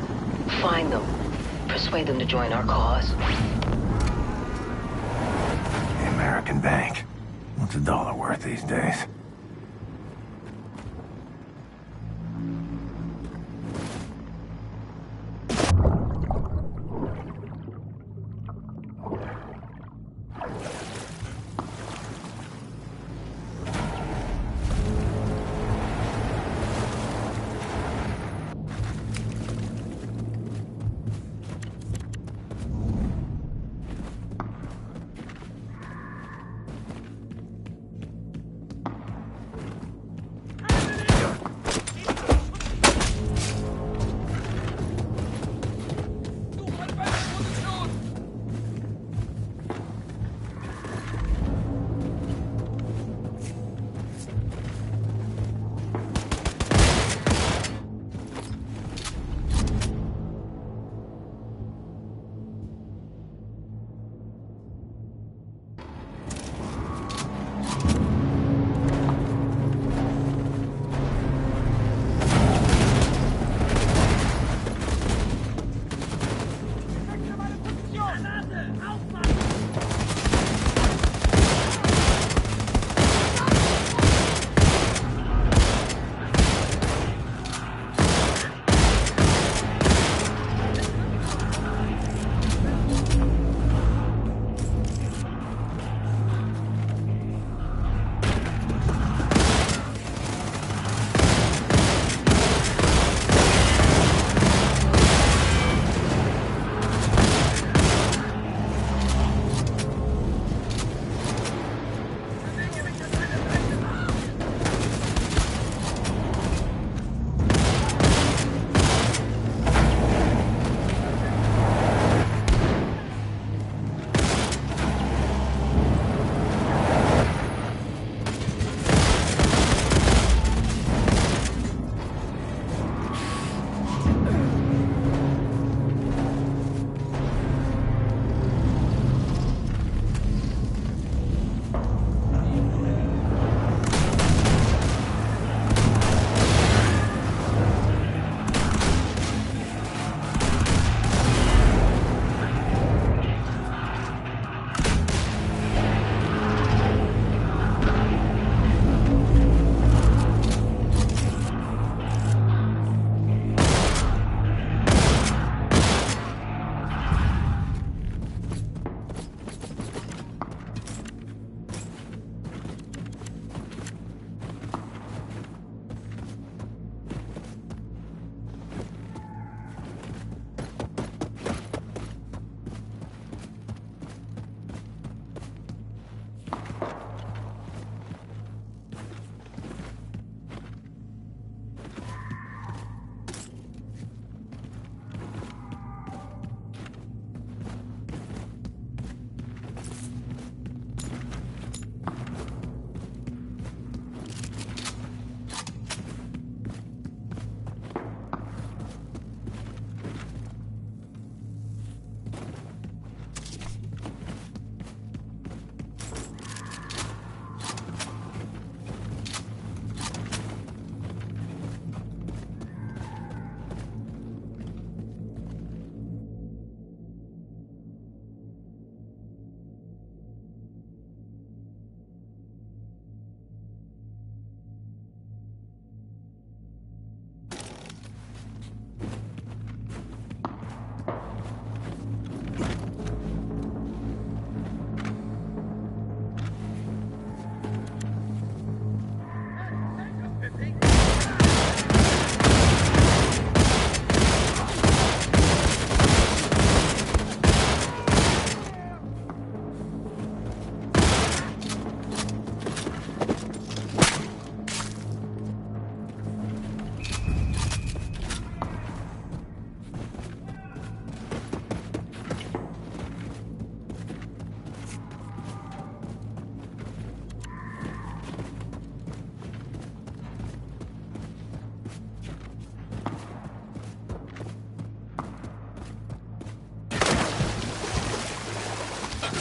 Find them. Persuade them to join our cause. The American Bank. What's a dollar worth these days?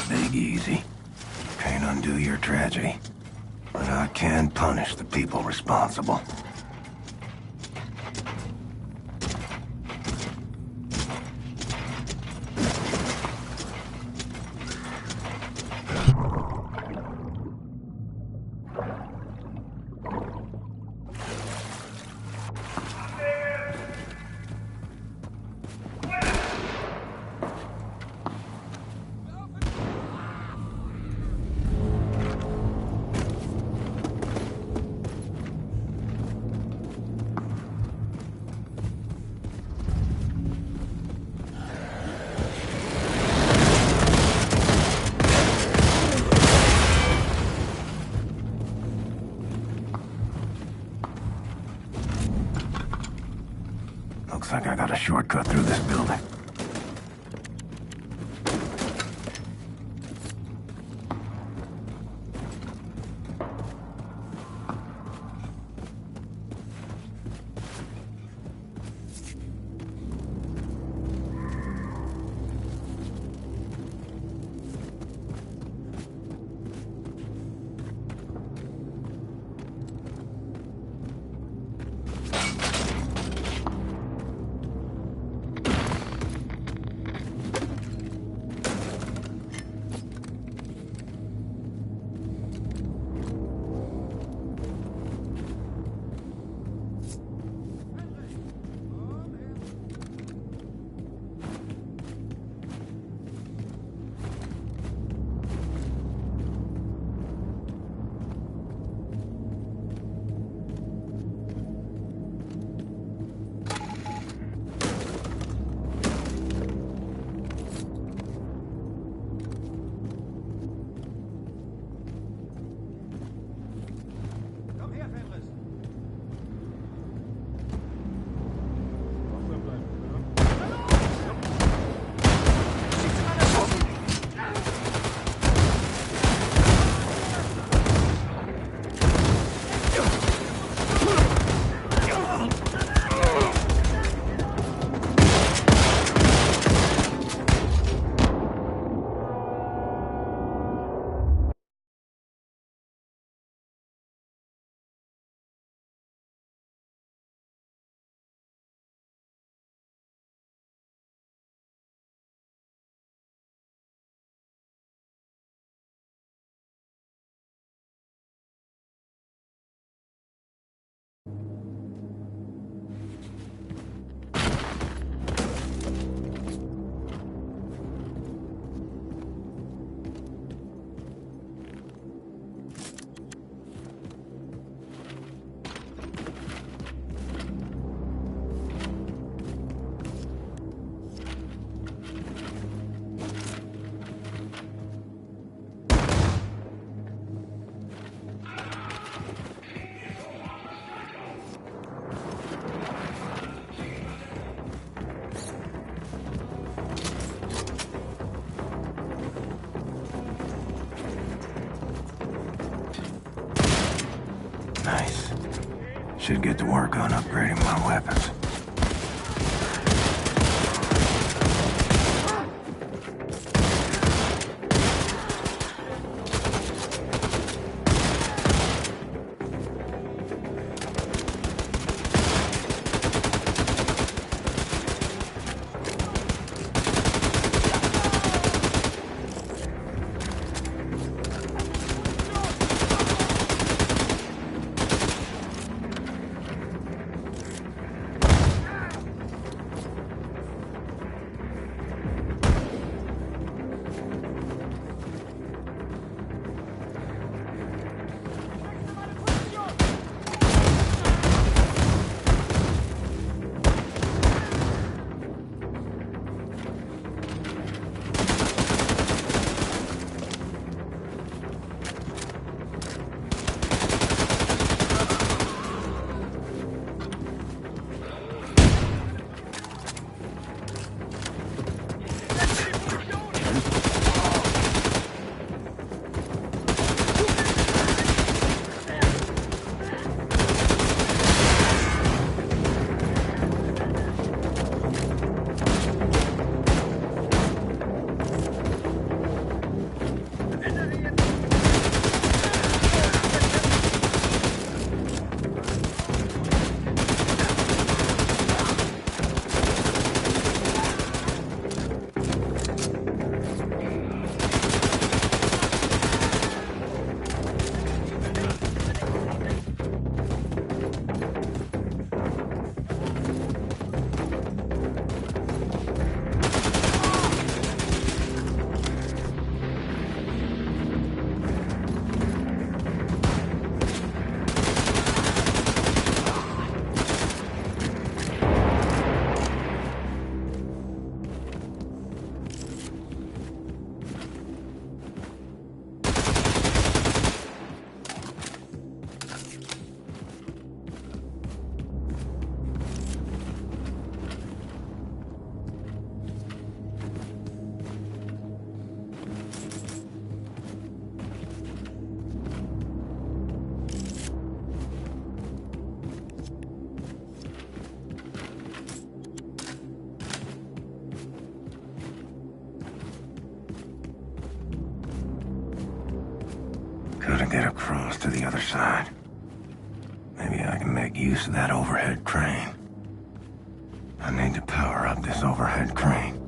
Take it easy. Can't undo your tragedy. But I can punish the people responsible. Looks like I got a shortcut through this building. Nice. Should get to work on upgrading my weapons. gotta get across to the other side. Maybe I can make use of that overhead crane. I need to power up this overhead crane.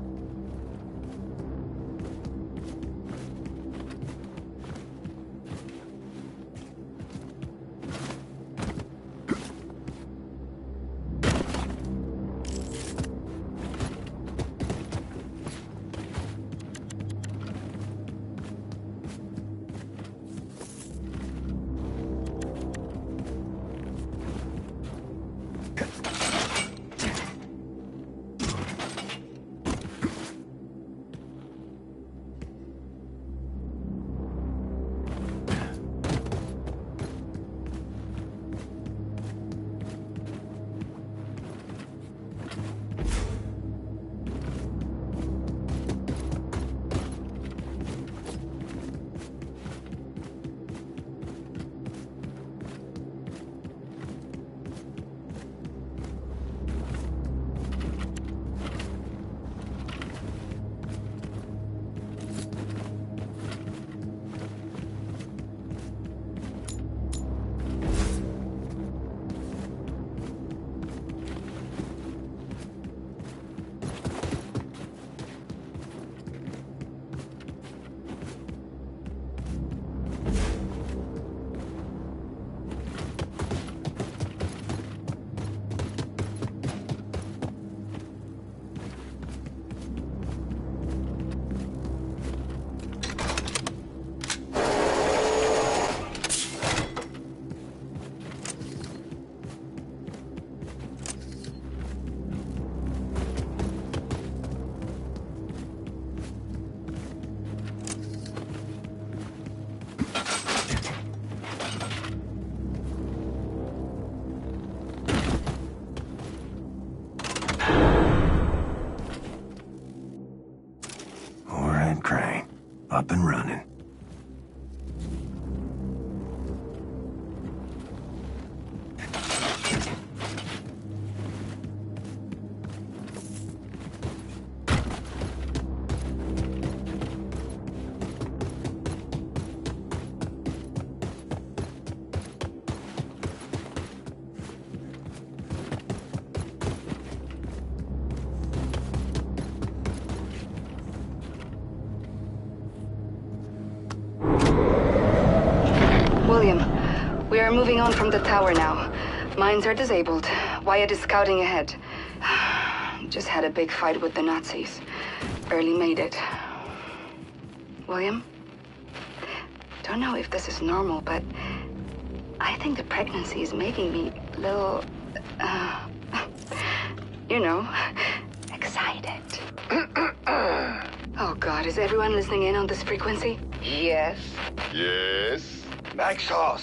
Crane, up and running. William, we are moving on from the tower now. Mines are disabled. Wyatt is scouting ahead. Just had a big fight with the Nazis. Barely made it. William? Don't know if this is normal, but I think the pregnancy is making me a little, you know, excited. Oh God, is everyone listening in on this frequency? Yes. Yes. Max Hoss.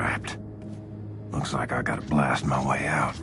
trapped. Looks like I gotta blast my way out.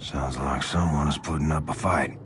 Sounds like someone is putting up a fight.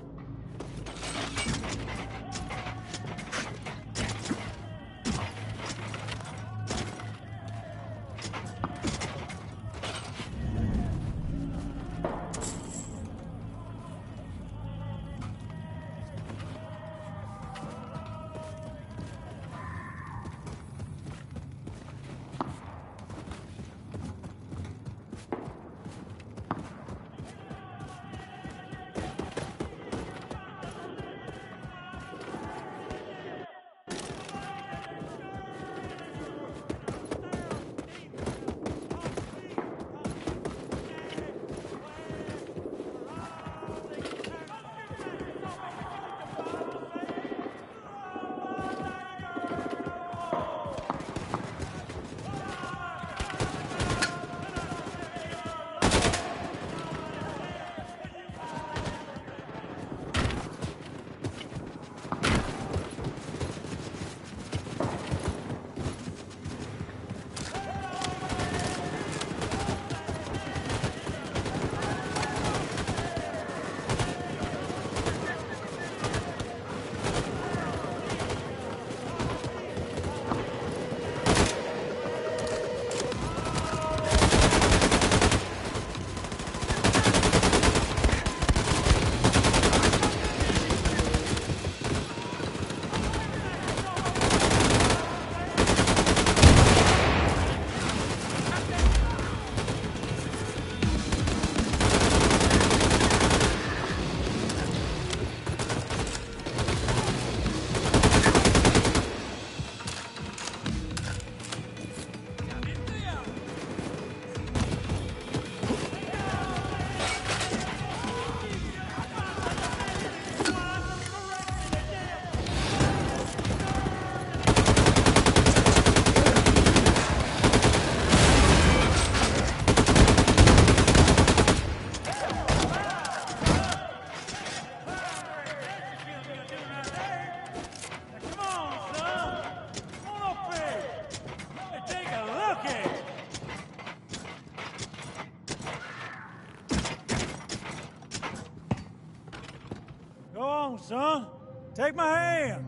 on, son. Take my hand.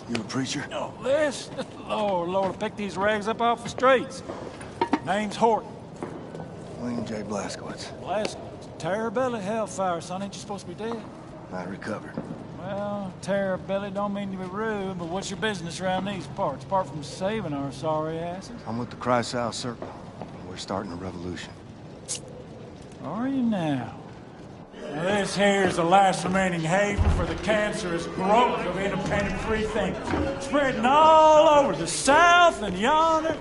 You a preacher? No, this? Lord, pick these rags up off the streets. Name's Horton. William J. Blazkowicz. Blazkowicz? Terror-belly hellfire, son. Ain't you supposed to be dead? I recovered. Well, terror-belly don't mean to be rude, but what's your business around these parts, apart from saving our sorry asses? I'm with the Kreisau Circle. We're starting a revolution. Are you now? Now, this here's the last remaining haven for the cancerous growth of independent free thinkers, spreading all over the South and yonder.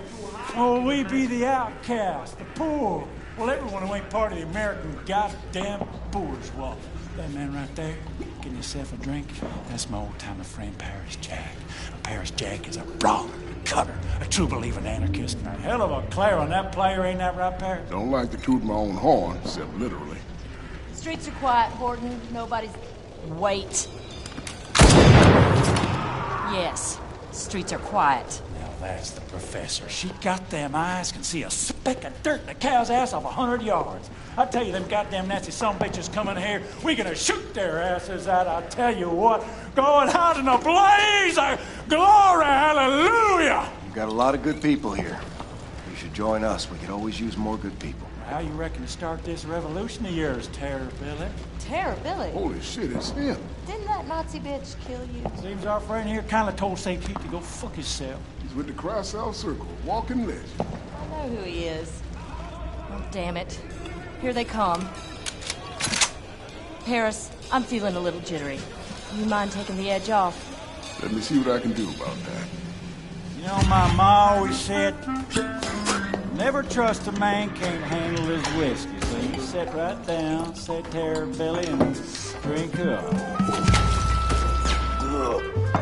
Oh, we be the outcast, the poor. Well, everyone who ain't part of the American goddamn bourgeois. That man right there, getting yourself a drink, that's my old-timer friend Paris Jack. Paris Jack is a brawler, a cutter, a true-believing anarchist, and a hell of a clarinet player, ain't that right, Paris? Don't like to toot my own horn, except literally. Streets are quiet, Horton. Nobody's... Wait. Yes, streets are quiet. Now that's the professor. She got them eyes, can see a speck of dirt in a cow's ass off 100 yards. I tell you, them goddamn Nazi sumbitches coming here, we gonna shoot their asses out. I tell you what, going out in a blaze of glory, hallelujah! We've got a lot of good people here. You should join us. We could always use more good people. How you reckon to start this revolution of yours, Terror-Billy? Terror-Billy? Holy shit, it's him. Didn't that Nazi bitch kill you? Seems our friend here kinda told St. Pete to go fuck himself. He's with the Kreisau Circle, walking legend. I know who he is. Oh, damn it. Here they come. Paris, I'm feeling a little jittery. You mind taking the edge off? Let me see what I can do about that. You know, my ma always said, never trust a man can't handle his whiskey. So you sit right down, say Terror-Billy, and drink up. Ugh.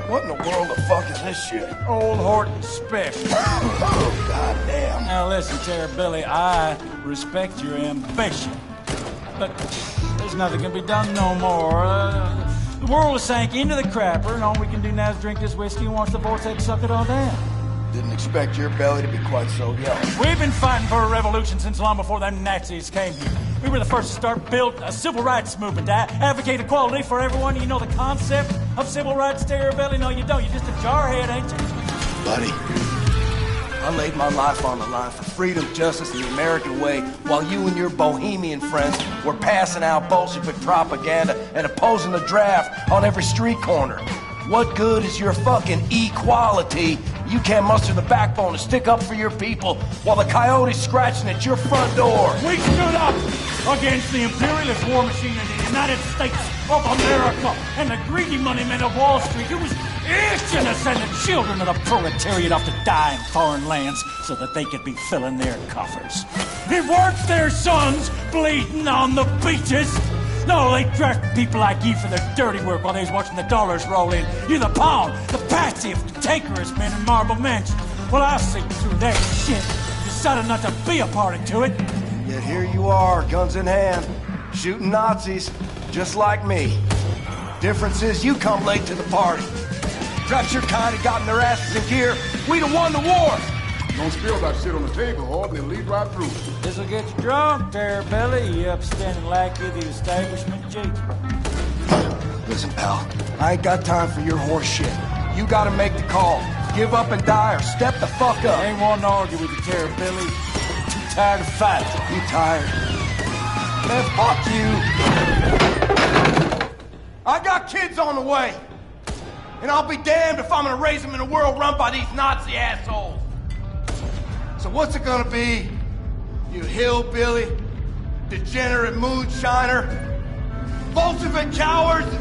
What in the world the fuck is this shit? Old Horton special. Oh, goddamn. Now listen, Terror-Billy, I respect your ambition. But there's nothing can be done no more. The world has sank into the crapper, and all we can do now is drink this whiskey and watch the vortex suck it all down. Didn't expect your belly to be quite so young. We've been fighting for a revolution since long before them Nazis came here. We were the first to start build a civil rights movement to advocate equality for everyone. You know the concept of civil rights, Terror-Billy? No, you don't. You're just a jarhead, ain't you? Buddy, I laid my life on the line for freedom, justice, and the American way while you and your bohemian friends were passing out Bolshevik propaganda and opposing the draft on every street corner. What good is your fucking equality? You can't muster the backbone to stick up for your people while the coyote's scratching at your front door. We stood up against the imperialist war machine in the United States of America and the greedy money men of Wall Street who was itching to send the children of the proletariat off to die in foreign lands so that they could be filling their coffers. It weren't their sons bleeding on the beaches. No, they drafted people like you for their dirty work while they was watching the dollars roll in. You're the pawn, the patsive, cantankerous men in Marble Mansion. Well, I see through that shit. Decided not to be a party to it. Yet here you are, guns in hand, shooting Nazis, just like me. Difference is you come late to the party. Perhaps your kind had gotten their asses in gear, we'd have won the war. Don't spill that shit on the table, Horton, and lead right through. This'll get you drunk, Terror-Billy, you upstanding lackey of the establishment, Jake. Listen, pal, I ain't got time for your horse shit. You gotta make the call. Give up and die or step the fuck up. I ain't wanting to argue with you, Terror-Billy. Too tired to fight. You tired? Man, fuck you. I got kids on the way. And I'll be damned if I'm gonna raise them in a world run by these Nazi assholes. So what's it gonna be? You hillbilly, degenerate moonshiner, Bolshevik cowards,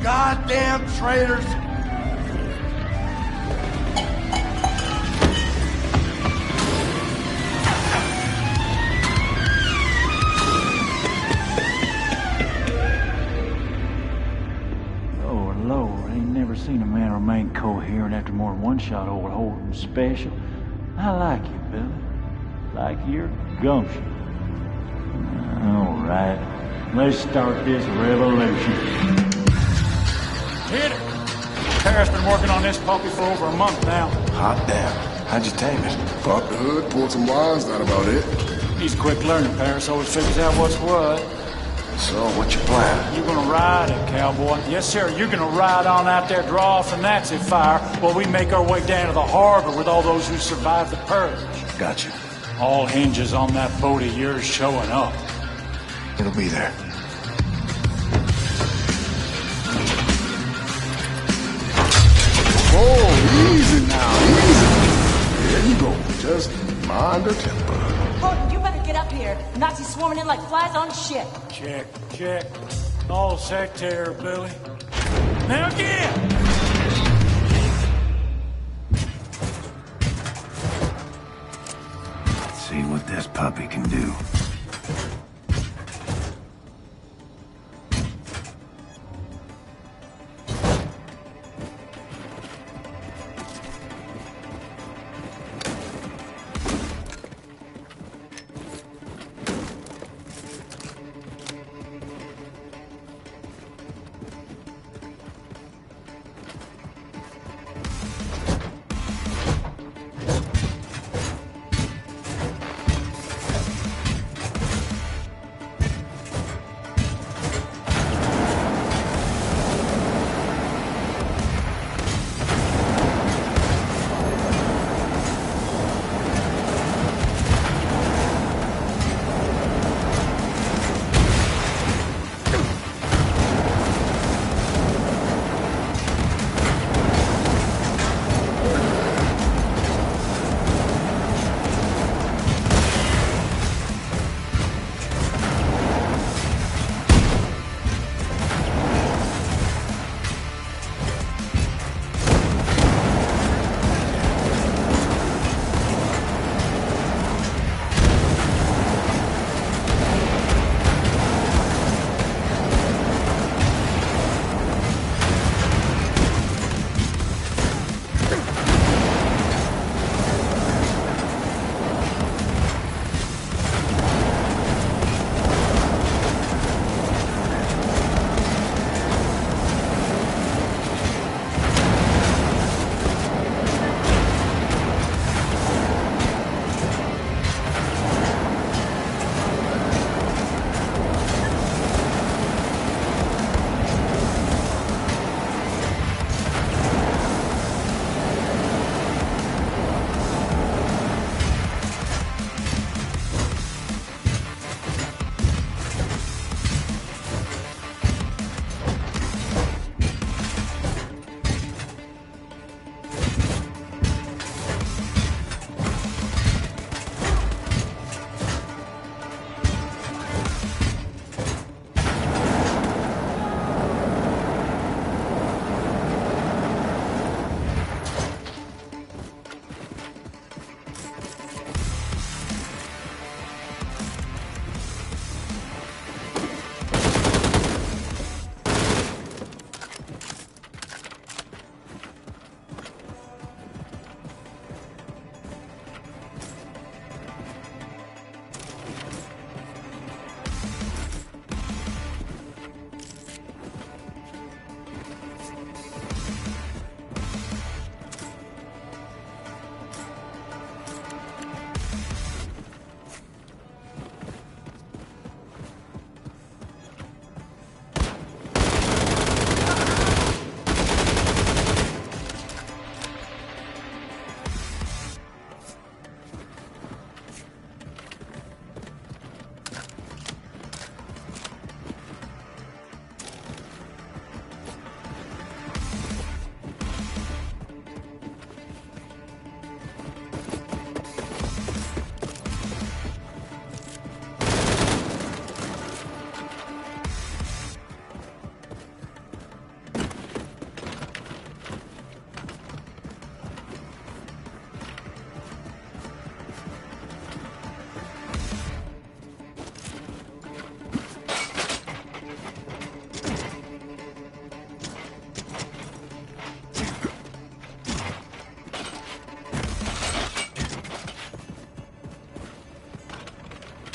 goddamn traitors. Lord, I ain't never seen a man remain coherent after more than one shot of old Horton special. I like you, Billy. Like your gumption. All right, let's start this revolution. Hit it! Paris been working on this puppy for over a month now. Hot damn. How'd you tame it? Pop the hood, poured some wines, not about it. He's quick learning, Paris always figures out what's what. So, what's your plan? You're gonna ride it, cowboy. Yes, sir. You're gonna ride on out there, draw off the Nazi fire, while we make our way down to the harbor with all those who survived the purge. Gotcha. All hinges on that boat of yours showing up. It'll be there. Oh, easy now, easy. There you go. Just mind the temper. Gordon, you better get up here. Nazis swarming in like flies on shit. Check, check. All set there, Billy. Now get! See what this puppy can do.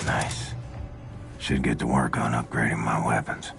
Nice. Should get to work on upgrading my weapons.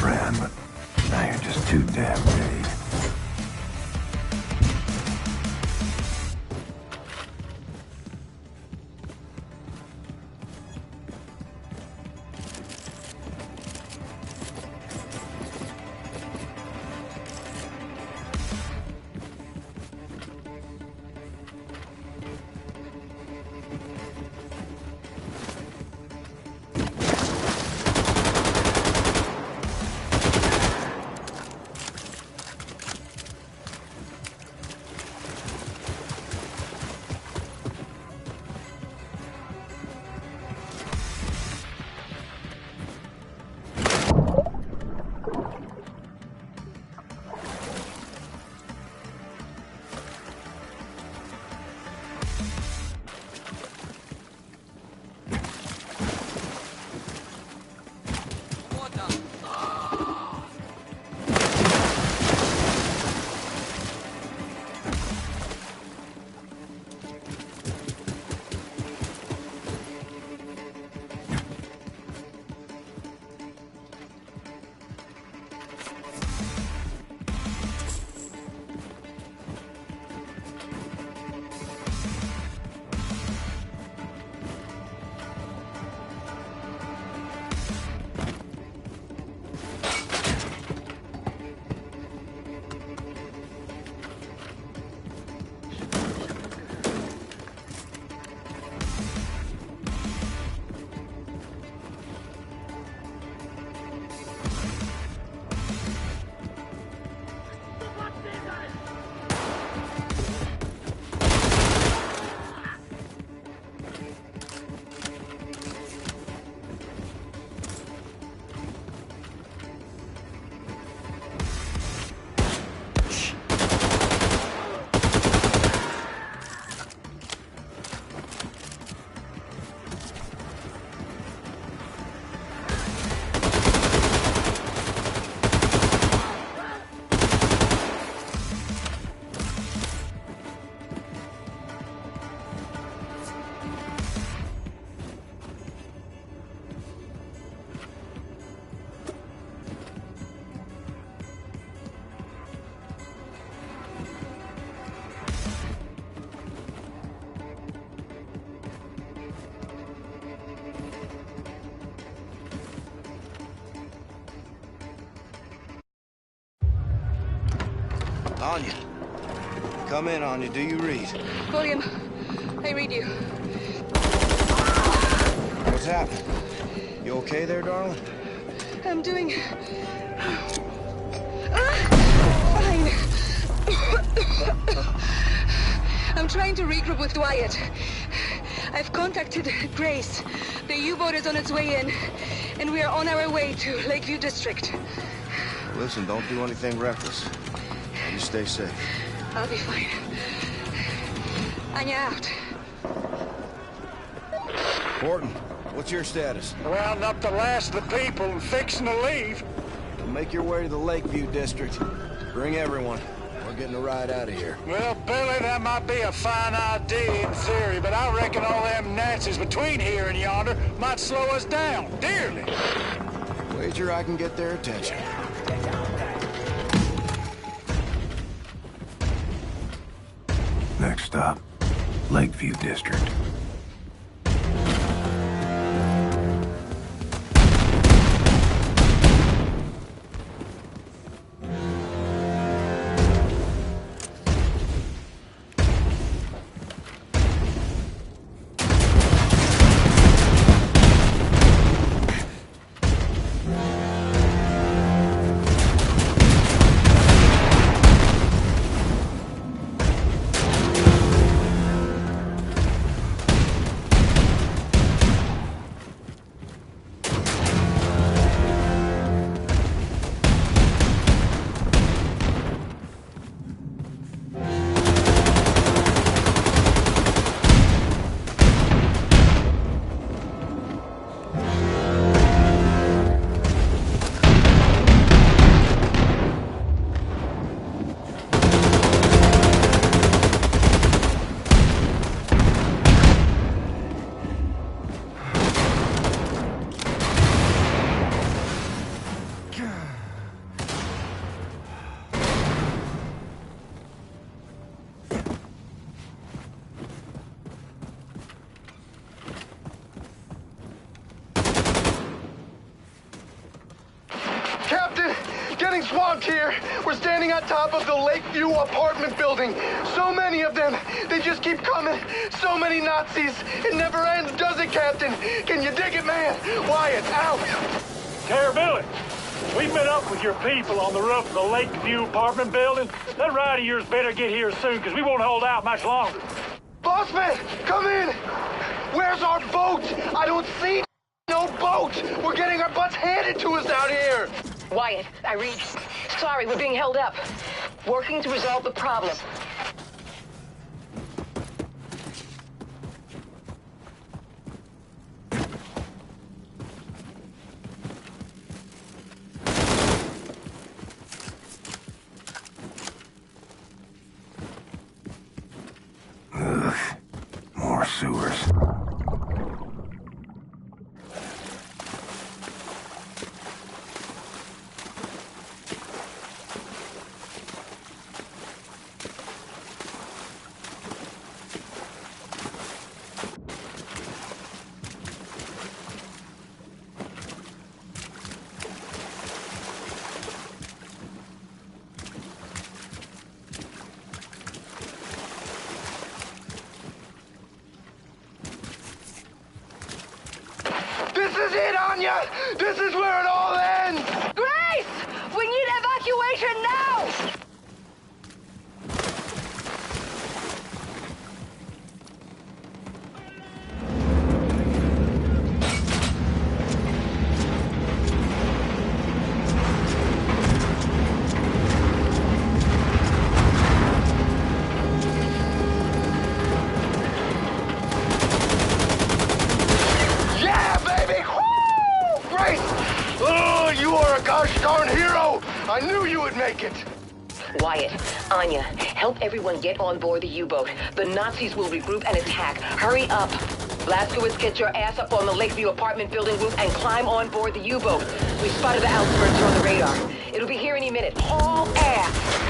friend, but now you're just too damn ready. Anya. Come in, Anya. Do you read? William, I read you. What's happened? You okay there, darling? I'm doing... fine. I'm trying to regroup with Wyatt. I've contacted Grace. The U-boat is on its way in, and we are on our way to Lakeview District. Listen, don't do anything reckless. You stay safe. I'll be fine. Anya out. Horton, what's your status? Rounding up the last of the people and fixing to leave. Well, make your way to the Lakeview District. Bring everyone. We're getting a ride out of here. Well, Billy, that might be a fine idea in theory, but I reckon all them Nazis between here and yonder might slow us down, dearly. Wager I can get their attention. Next stop, Lakeview District. getting swamped here. We're standing on top of the Lakeview apartment building. So many of them. They just keep coming. So many Nazis. It never ends, does it, Captain? Can you dig it, man? Wyatt, out. Billy, we've been up with your people on the roof of the Lakeview apartment building. That ride of yours better get here soon, because we won't hold out much longer. Bossman, come in. Where's our boat? I don't see no boat. We're getting our butts handed to us out here. Wyatt, I read. Sorry, we're being held up. Working to resolve the problem. Ugh, more sewers. This is it, Anya! This is where it all ends! Grace! We need evacuation now! Yeah, baby! Woo! Grace! Oh, you are a gosh darn hero! I knew you would make it! Wyatt, Anya, help everyone get on board the U-boat. The Nazis will regroup and attack. Hurry up. Blazkowicz, get your ass up on the Lakeview apartment building roof and climb on board the U-boat. We spotted the outskirts on the radar. It'll be here any minute. Haul ass!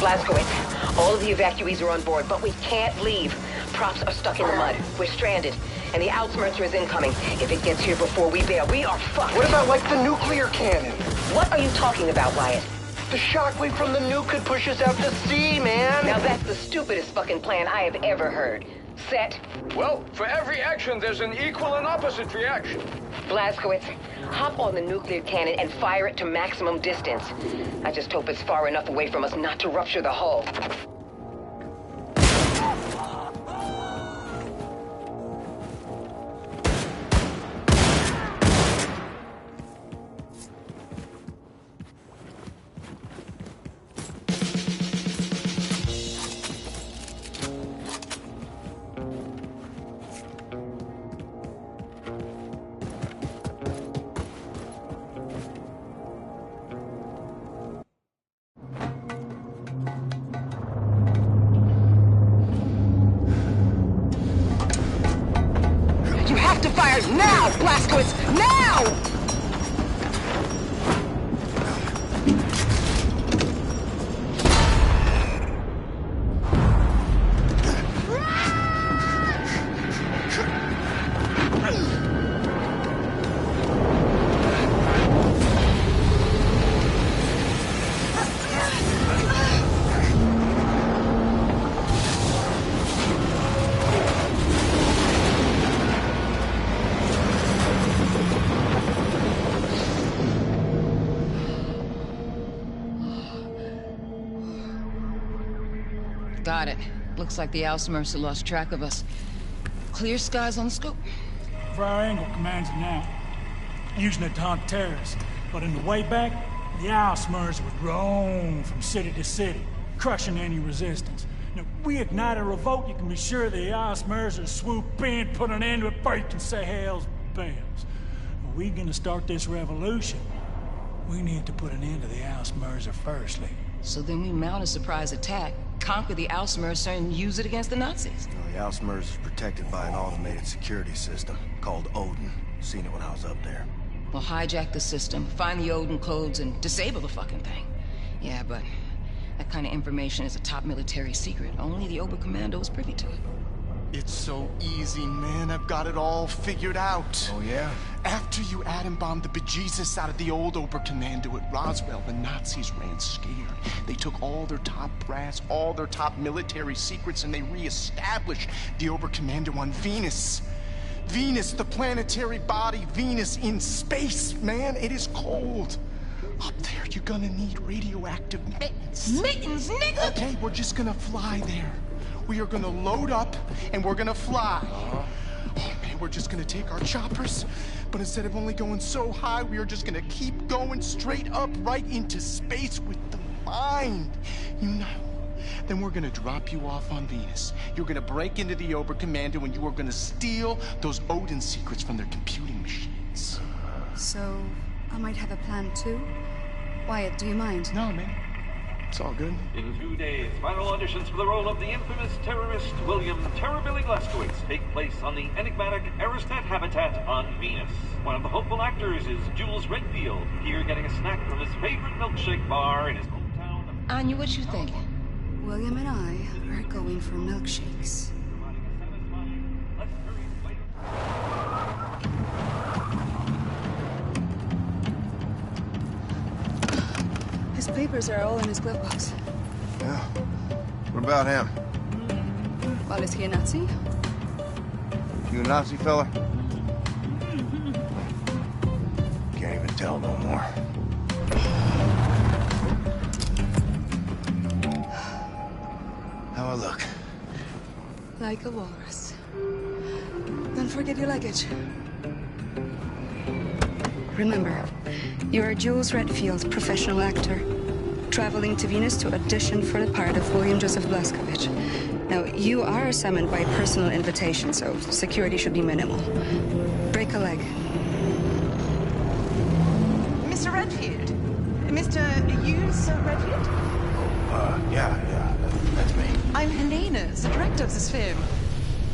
Blazkowicz, all of the evacuees are on board, but we can't leave. Props are stuck in the mud. We're stranded. And the Outsmerzer is incoming. If it gets here before we bail, we are fucked. What about, like, the nuclear cannon? What are you talking about, Wyatt? The shockwave from the nuke could push us out to sea, man! Now that's the stupidest fucking plan I have ever heard. Set. Well, for every action, there's an equal and opposite reaction. Blazkowicz, hop on the nuclear cannon and fire it to maximum distance. I just hope it's far enough away from us not to rupture the hull. fire now, Blazkowicz! Now! Got it. Looks like the Ausmercer lost track of us. Clear skies on the scope. For our angle commands it now. Using it to hunt terrorists. But in the way back, the Ausmercer would roam from city to city, crushing any resistance. Now, if we ignite a revolt, you can be sure the Ausmercer swoop in, put an end to it before you can say hell's bells. If we're gonna start this revolution, we need to put an end to the Ausmercer firstly. So then we mount a surprise attack, conquer the Ausmercer, and use it against the Nazis. The Ausmercer is protected by an automated security system called Odin. Seen it when I was up there. We'll hijack the system, find the Odin codes, and disable the fucking thing. Yeah, but that kind of information is a top military secret. Only the Oberkommando is privy to it. It's so easy, man. I've got it all figured out. Oh, yeah? After you atom bombed the bejesus out of the old Oberkommando at Roswell, the Nazis ran scared. They took all their top brass, all their top military secrets, and they re-established the Oberkommando on Venus. Venus, the planetary body, Venus in space, man. It is cold. Up there, you're gonna need radioactive mittens. Mittens, nigga! Okay, we're just gonna fly there. We are gonna load up, and we're gonna fly. Oh, man, we're just gonna take our choppers, but instead of only going so high, we are just gonna keep going straight up right into space with the mind. You know? Then we're gonna drop you off on Venus. You're gonna break into the Oberkommando, and you are gonna steal those Odin secrets from their computing machines. So, I might have a plan too? Wyatt, do you mind? No, man. It's all good. In 2 days, final auditions for the role of the infamous terrorist William Terrorbilly Blazkowicz take place on the enigmatic Aristat habitat on Venus. One of the hopeful actors is Jules Redfield, here getting a snack from his favorite milkshake bar in his hometown. Anya, what you think? William and I are going for milkshakes. His papers are all in his glove box. Yeah. What about him? Well, is he a Nazi? You a Nazi fella? Can't even tell no more. How I look? Like a walrus. Don't forget your luggage. Remember, you're Jules Redfield, professional actor, traveling to Venus to audition for the part of William Joseph Blazkowicz. Now, you are summoned by personal invitation, so security should be minimal. Break a leg. Mr. Redfield? Mr. Jules Redfield? Yeah, that's me. I'm Helena, the director of this film.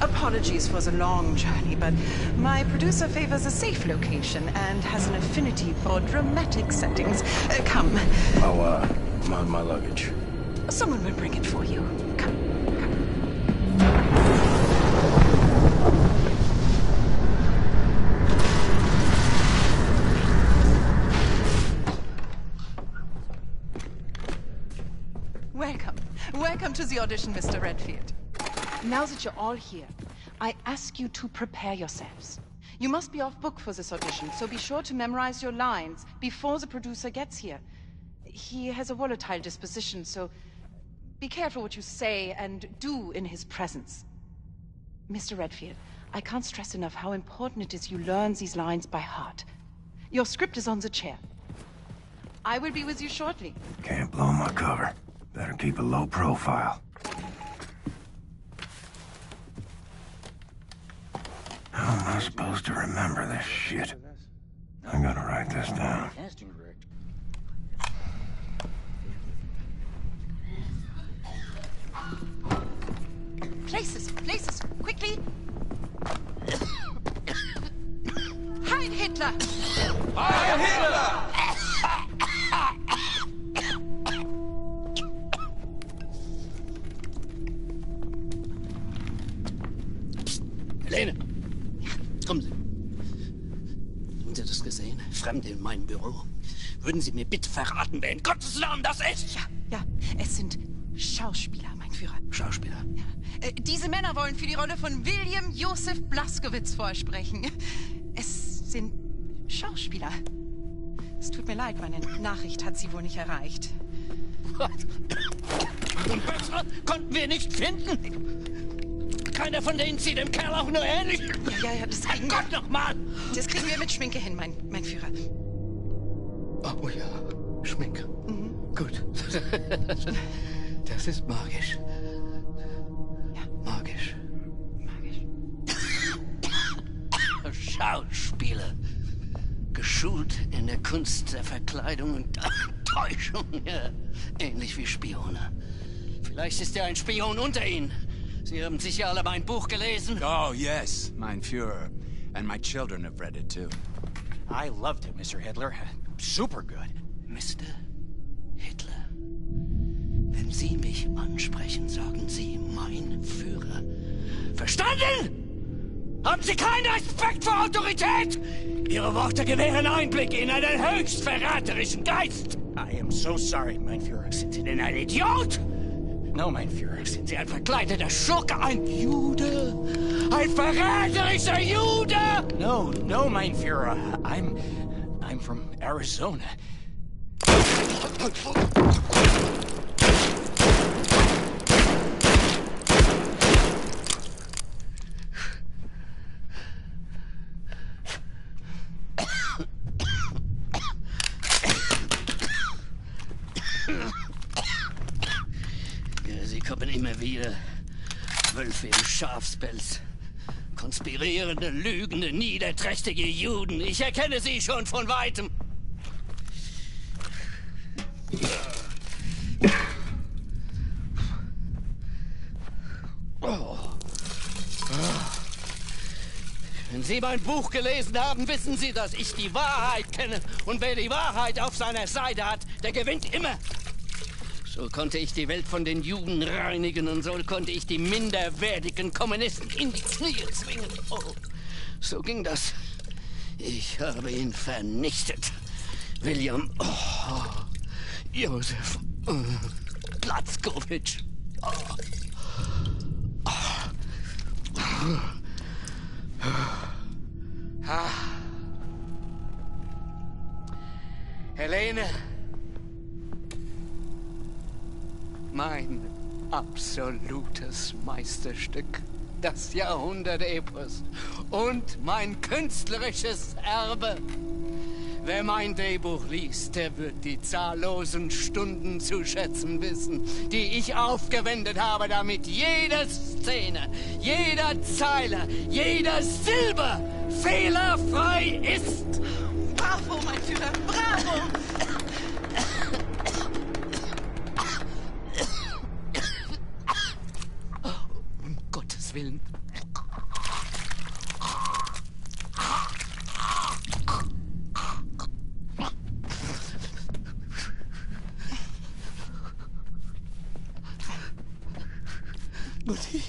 Apologies for the long journey, but my producer favors a safe location and has an affinity for dramatic settings. Come. Oh, my luggage. Someone will bring it for you. Come. Welcome. Welcome to the audition, Mr. Redfield. Now that you're all here, I ask you to prepare yourselves. You must be off book for this audition, so be sure to memorize your lines before the producer gets here. He has a volatile disposition, so be careful what you say and do in his presence. Mr. Redfield, I can't stress enough how important it is you learn these lines by heart. Your script is on the chair. I will be with you shortly. Can't blow my cover. Better keep a low profile. How am I supposed to remember this shit? I gotta write this down. Places, quickly! Hitler! Heil Hitler! Helene! Kommen Sie. Haben Sie das gesehen? Fremde in meinem Büro. Würden Sie mir bitte verraten, wer in Gottes Namen das ist? Ja, es sind Schauspieler, mein Führer. Schauspieler? Ja. Diese Männer wollen für die Rolle von William Joseph Blaskowitz vorsprechen. Es sind Schauspieler. Es tut mir leid, meine Nachricht hat sie wohl nicht erreicht. Und bessere konnten wir nicht finden. Keiner von denen sieht dem Kerl auch nur ähnlich. Ja, das kriegen wir. Gott nochmal! Das kriegen wir mit Schminke hin, mein Führer. Oh ja, Schminke. Gut. Das ist magisch. Ja. Magisch. Schauspieler. Geschult in der Kunst der Verkleidung und Täuschung. Ja. Ähnlich wie Spione. Vielleicht ist ja ein Spion unter Ihnen. Sie haben sicher alle mein Buch gelesen. Oh, yes, mein Führer. And my children have read it too. I loved it, Mr. Hitler. Super good. Mr. Hitler. Wenn Sie mich ansprechen, sagen Sie mein Führer. Verstanden? Haben Sie keinen Respekt vor Autorität? Ihre Worte gewähren Einblick in einen höchst verräterischen Geist. I am so sorry, mein Führer. Sind Sie denn ein Idiot? No, mein Führer. Sind Sie ein verkleideter Schurke, ein Jude? Ein verräterischer Jude? No, mein Führer. I'm from Arizona. Sie kommen immer wieder. Wölfe im Schafspelz. Konspirierende, lügende, niederträchtige Juden. Ich erkenne sie schon von weitem. Wenn Sie mein Buch gelesen haben, wissen Sie, dass ich die Wahrheit kenne. Und wer die Wahrheit auf seiner Seite hat, der gewinnt immer. So konnte ich die Welt von den Juden reinigen und so konnte ich die minderwertigen Kommunisten in die Knie zwingen. Oh, so ging das. Ich habe ihn vernichtet. William Joseph Blaskowitz. Helene. Mein absolutes Meisterstück, das Jahrhundert-Epos und mein künstlerisches Erbe. Wer mein Drehbuch liest, der wird die zahllosen Stunden zu schätzen wissen, die ich aufgewendet habe, damit jede Szene, jeder Zeile, jeder Silbe fehlerfrei ist. Bravo, mein Führer, bravo! Willen. Mutti,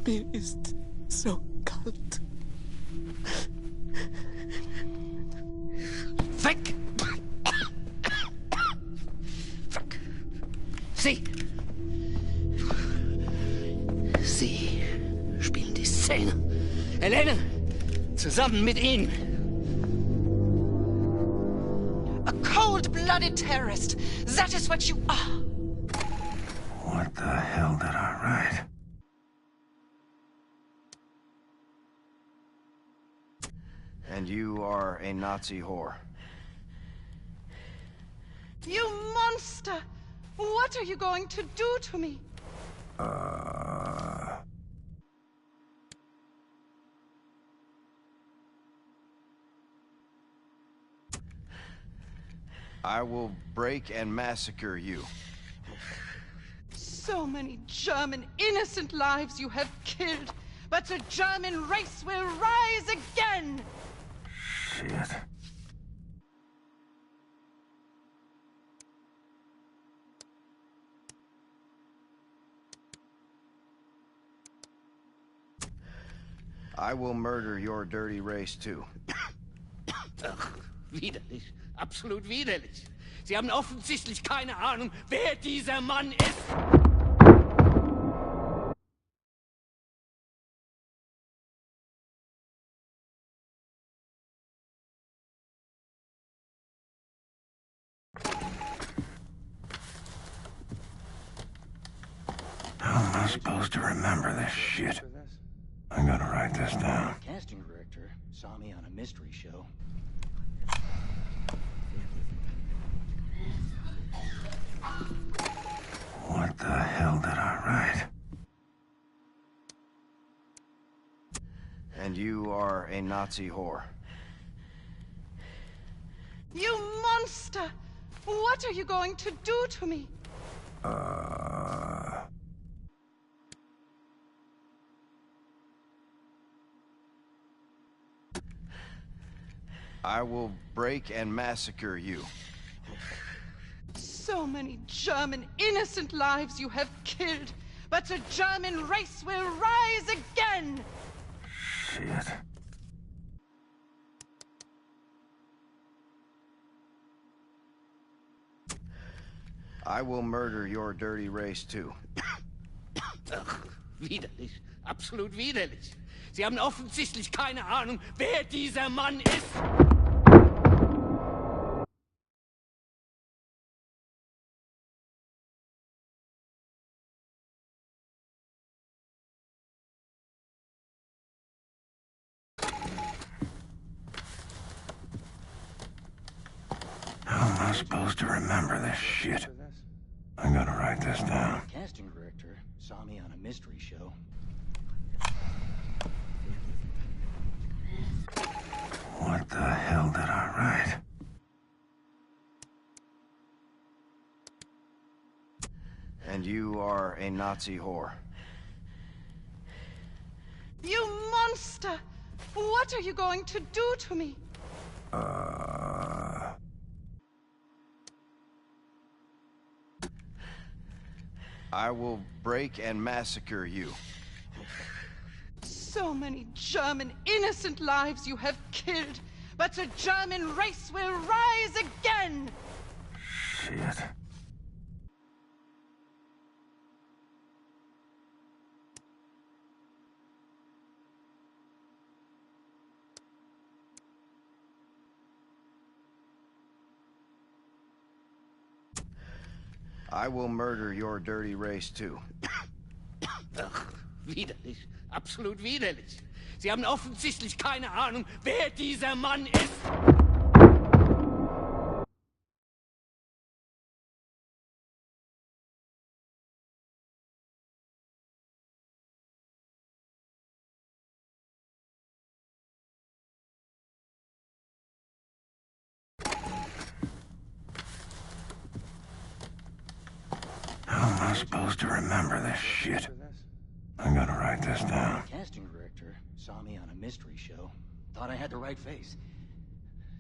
mir ist so kalt. Weg! Weg! Sie! Sie spielen die Szene. Helene, zusammen mit Ihnen. A cold-blooded terrorist. That is what you are. What the hell did I write? And you are a Nazi whore. You monster! What are you going to do to me? I will break and massacre you. So many German innocent lives you have killed. but the German race will rise again! Shit. I will murder your dirty race too. Ach, widerlich. Absolut widerlich. Sie haben offensichtlich keine Ahnung, wer dieser Mann ist. How am I supposed to remember this shit? I gotta write this down. The casting director saw me on a mystery show. What the hell did I write? And you are a Nazi whore. You monster! What are you going to do to me? I will break and massacre you. So many German innocent lives you have killed, but the German race will rise again! Shit. I will murder your dirty race too. Ach, widerlich. Absolut widerlich. Sie haben offensichtlich keine Ahnung, wer dieser Mann ist. How am I supposed to remember this shit? I gotta write this down. The casting director saw me on a mystery show. What the hell did I write? And you are a Nazi whore. You monster! What are you going to do to me? I will break and massacre you. So many German innocent lives you have killed, but the German race will rise again! Shit. I will murder your dirty race too. Ach, widerlich. Absolut widerlich. Sie haben offensichtlich keine Ahnung, wer dieser Mann ist. How am I supposed to remember this shit? I gotta write this down. The casting director saw me on a mystery show. Thought I had the right face.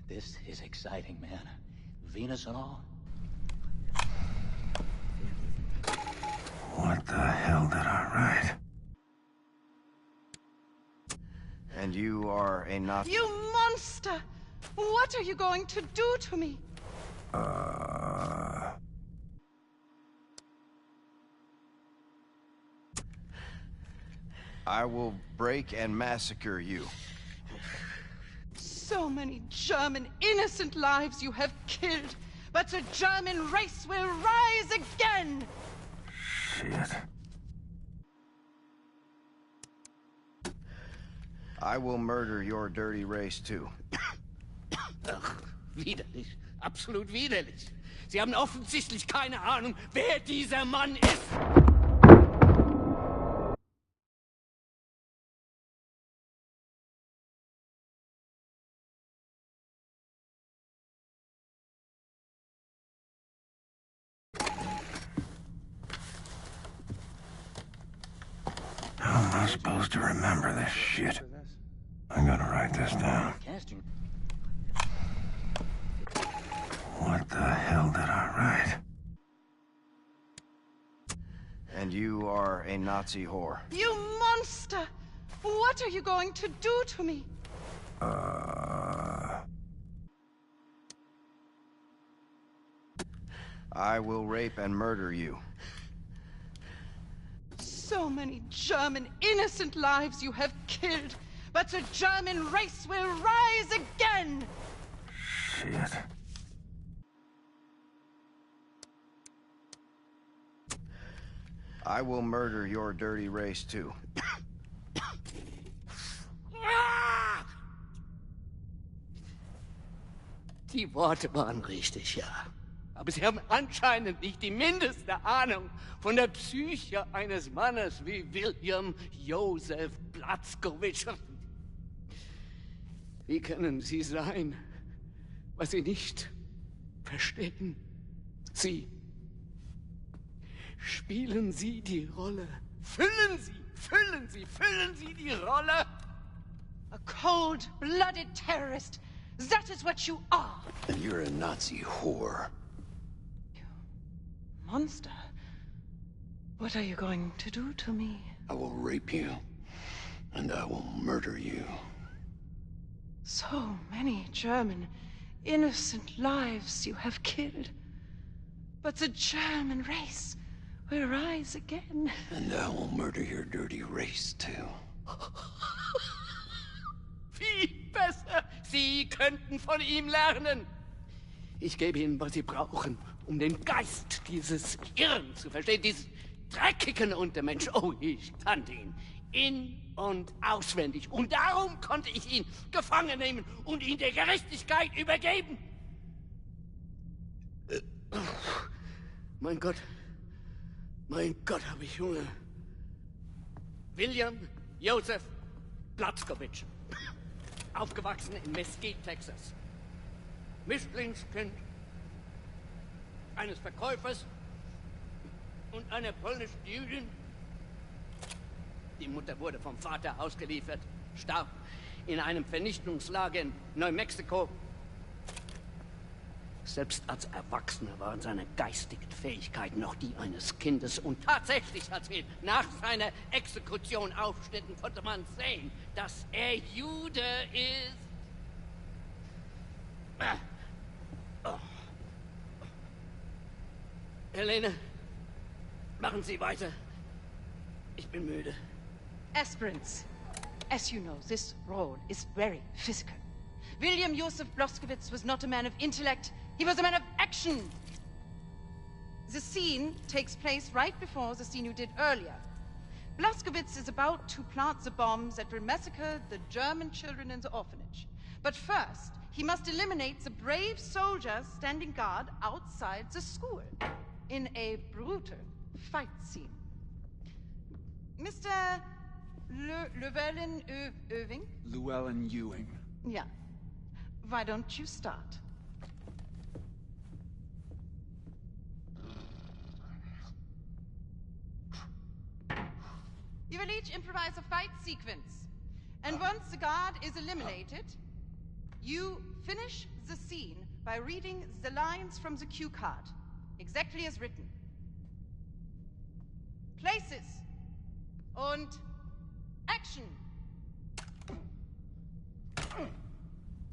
This is exciting, man. Venus and all. What the hell did I write? And you are a Nazi. You monster! What are you going to do to me? I will break and massacre you. So many German innocent lives you have killed, but the German race will rise again! Shit. I will murder your dirty race too. Ach, widerlich. Absolut widerlich. Sie haben offensichtlich keine Ahnung, wer dieser Mann ist. How am I I supposed to remember this shit? I'm gonna write this down. What the hell did I write? And you are a Nazi whore. You monster! What are you going to do to me? I will rape and murder you. So many German innocent lives you have killed, but the German race will rise again! Shit. I will murder your dirty race too. Die Worte waren richtig, ja. Aber Sie haben anscheinend nicht die mindeste Ahnung von der Psyche eines Mannes wie William Joseph Blazkowicz. Wie können Sie sein, was Sie nicht verstehen? Sie. Spielen Sie die Rolle. Füllen Sie die Rolle. A cold-blooded terrorist. That is what you are. And you're a Nazi whore. Monster. What are you going to do to me? I will rape you, and I will murder you. So many German, innocent lives you have killed. But the German race will rise again. And I will murder your dirty race, too. Viel besser. Sie könnten von ihm lernen. Ich gebe Ihnen, was Sie brauchen, um den Geist dieses Irren zu verstehen, dieses dreckigen Untermensch. Oh, ich kannte ihn in- und auswendig. Und darum konnte ich ihn gefangen nehmen und ihn der Gerechtigkeit übergeben. Mein Gott, habe ich Hunger. William Joseph Blazkowicz. Aufgewachsen in Mesquite, Texas. Mischlingskind eines Verkäufers und einer polnischen Jüdin. Die Mutter wurde vom Vater ausgeliefert, starb in einem Vernichtungslager in Neumexiko. Selbst als Erwachsener waren seine geistigen Fähigkeiten noch die eines Kindes. Und tatsächlich erzählt, nach seiner Exekution aufschnitten, konnte man sehen, dass er Jude ist. Oh. Helene, machen Sie weiter. Ich bin müde. Aspirants, as you know, this role is very physical. William Joseph Blazkowicz was not a man of intellect, he was a man of action. The scene takes place right before the scene you did earlier. Blazkowicz is about to plant the bombs that will massacre the German children in the orphanage. But first, he must eliminate the brave soldiers standing guard outside the school in a brutal fight scene. Mr. Llewellyn-Ewing? Llewellyn-Ewing. Yeah. Why don't you start? You will each improvise a fight sequence. And once the guard is eliminated, you finish the scene by reading the lines from the cue card, exactly as written. Places. Und action.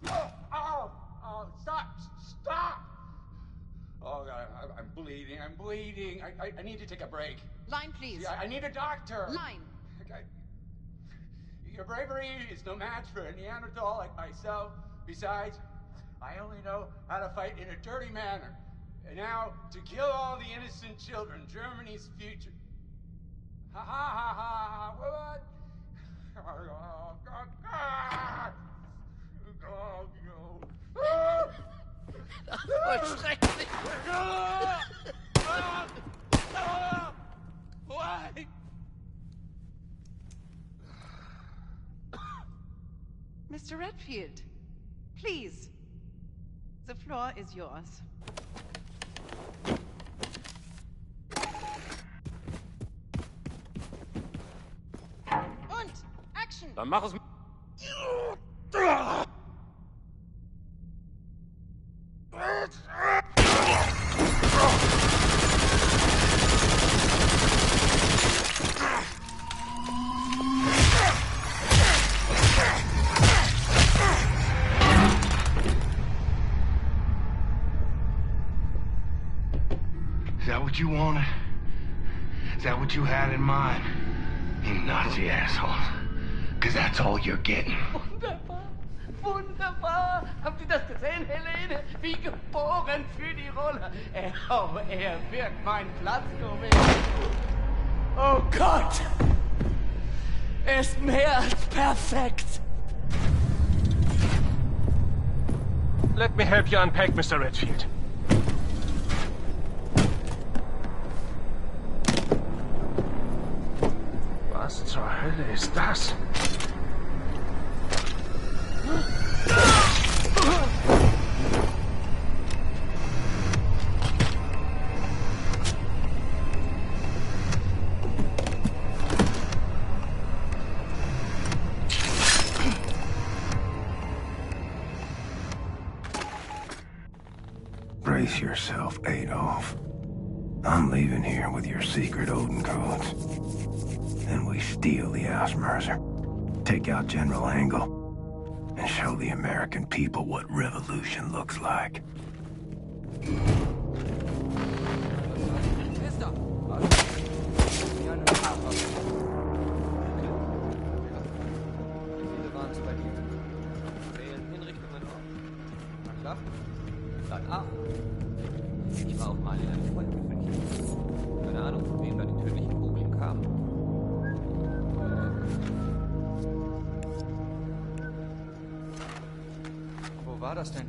Oh, stop! Oh, God, I'm bleeding. I need to take a break. Line, please. See, I need a doctor. Line. Your bravery is no match for a Neanderthal like myself. Besides, I only know how to fight in a dirty manner. And now, to kill all the innocent children, Germany's future. Ha ha ha ha, what? Oh, God. Oh, no. Das war schrecklich. Why? Mr. Redfield, please. The floor is yours. Dann mach es. Is that what you wanted? Is that what you had in mind? You Nazi assholes. Because that's all you're getting. Wunderbar, wunderbar. Habt ihr das gesehen, Helene? Wie geboren für die Rolle. Er wird mein Platz gewinnen. Oh Gott! Er ist mehr als perfekt. Let me help you unpack, Mr. Redfield. Was zur Hölle ist das? Brace yourself, Adolf. I'm leaving here with your secret Odin codes. Then we steal the Ausmerzer, take out General Angle, and show the American people what revolution looks like. Dann A. Ich war auch mal in einem Feuerwehrchen. Keine Ahnung, von wem da die tödlichen Kugeln kamen. Wo war das denn?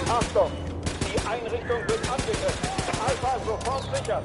Achtung! Die Einrichtung wird angegriffen. Alpha sofort sichern.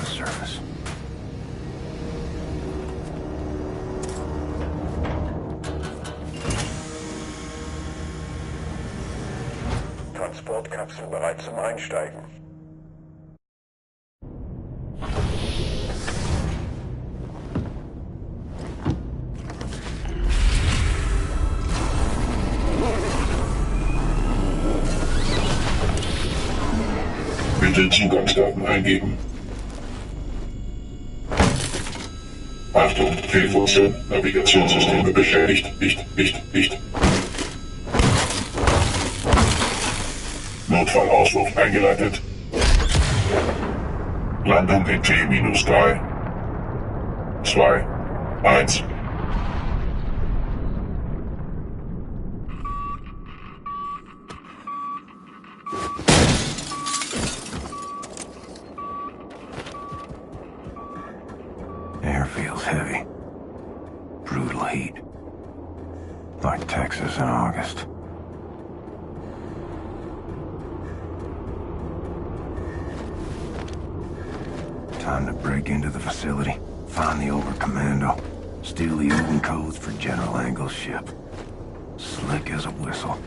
the surface. Transportkapsel bereit zum Einsteigen. Bitte Zugangsdaten eingeben. Achtung, Fehlfunktion, Navigationssysteme beschädigt. Nicht. Notfallauswurf eingeleitet. Landung in T-3, 2, 1. Air feels heavy. Brutal heat. Like Texas in August. Time to break into the facility, find the Overcommando, steal the Odin codes for General Angle's ship. Slick as a whistle.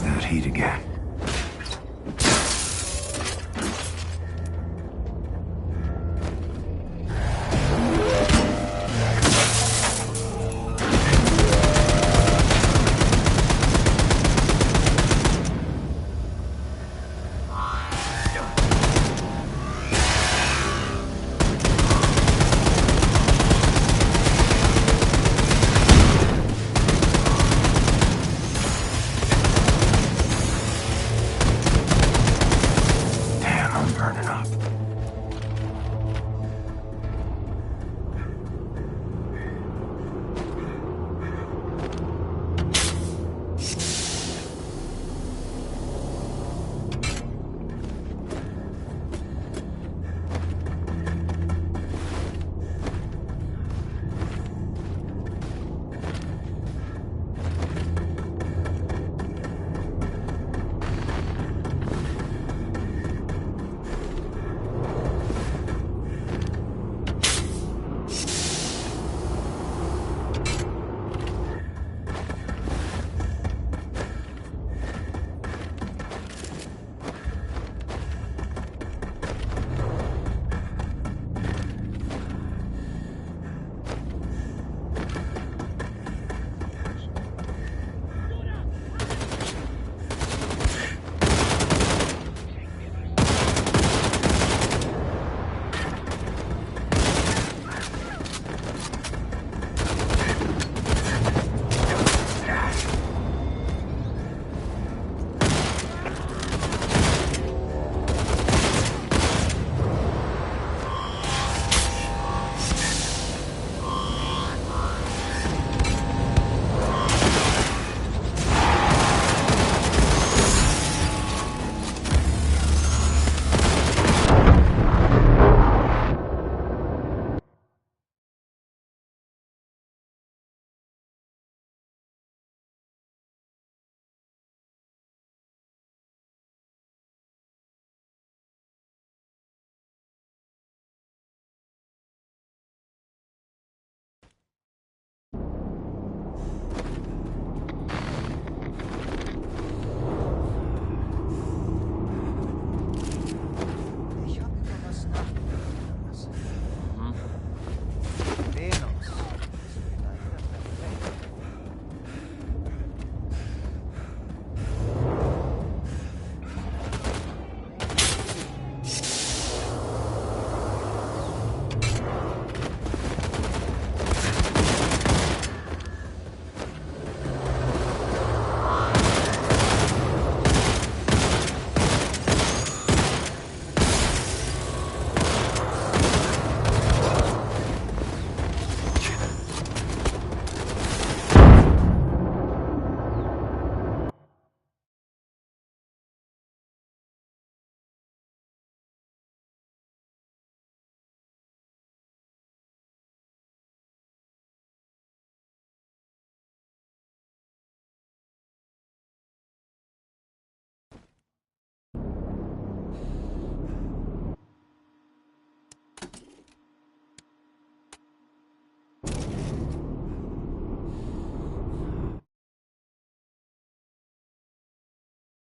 There's that heat again.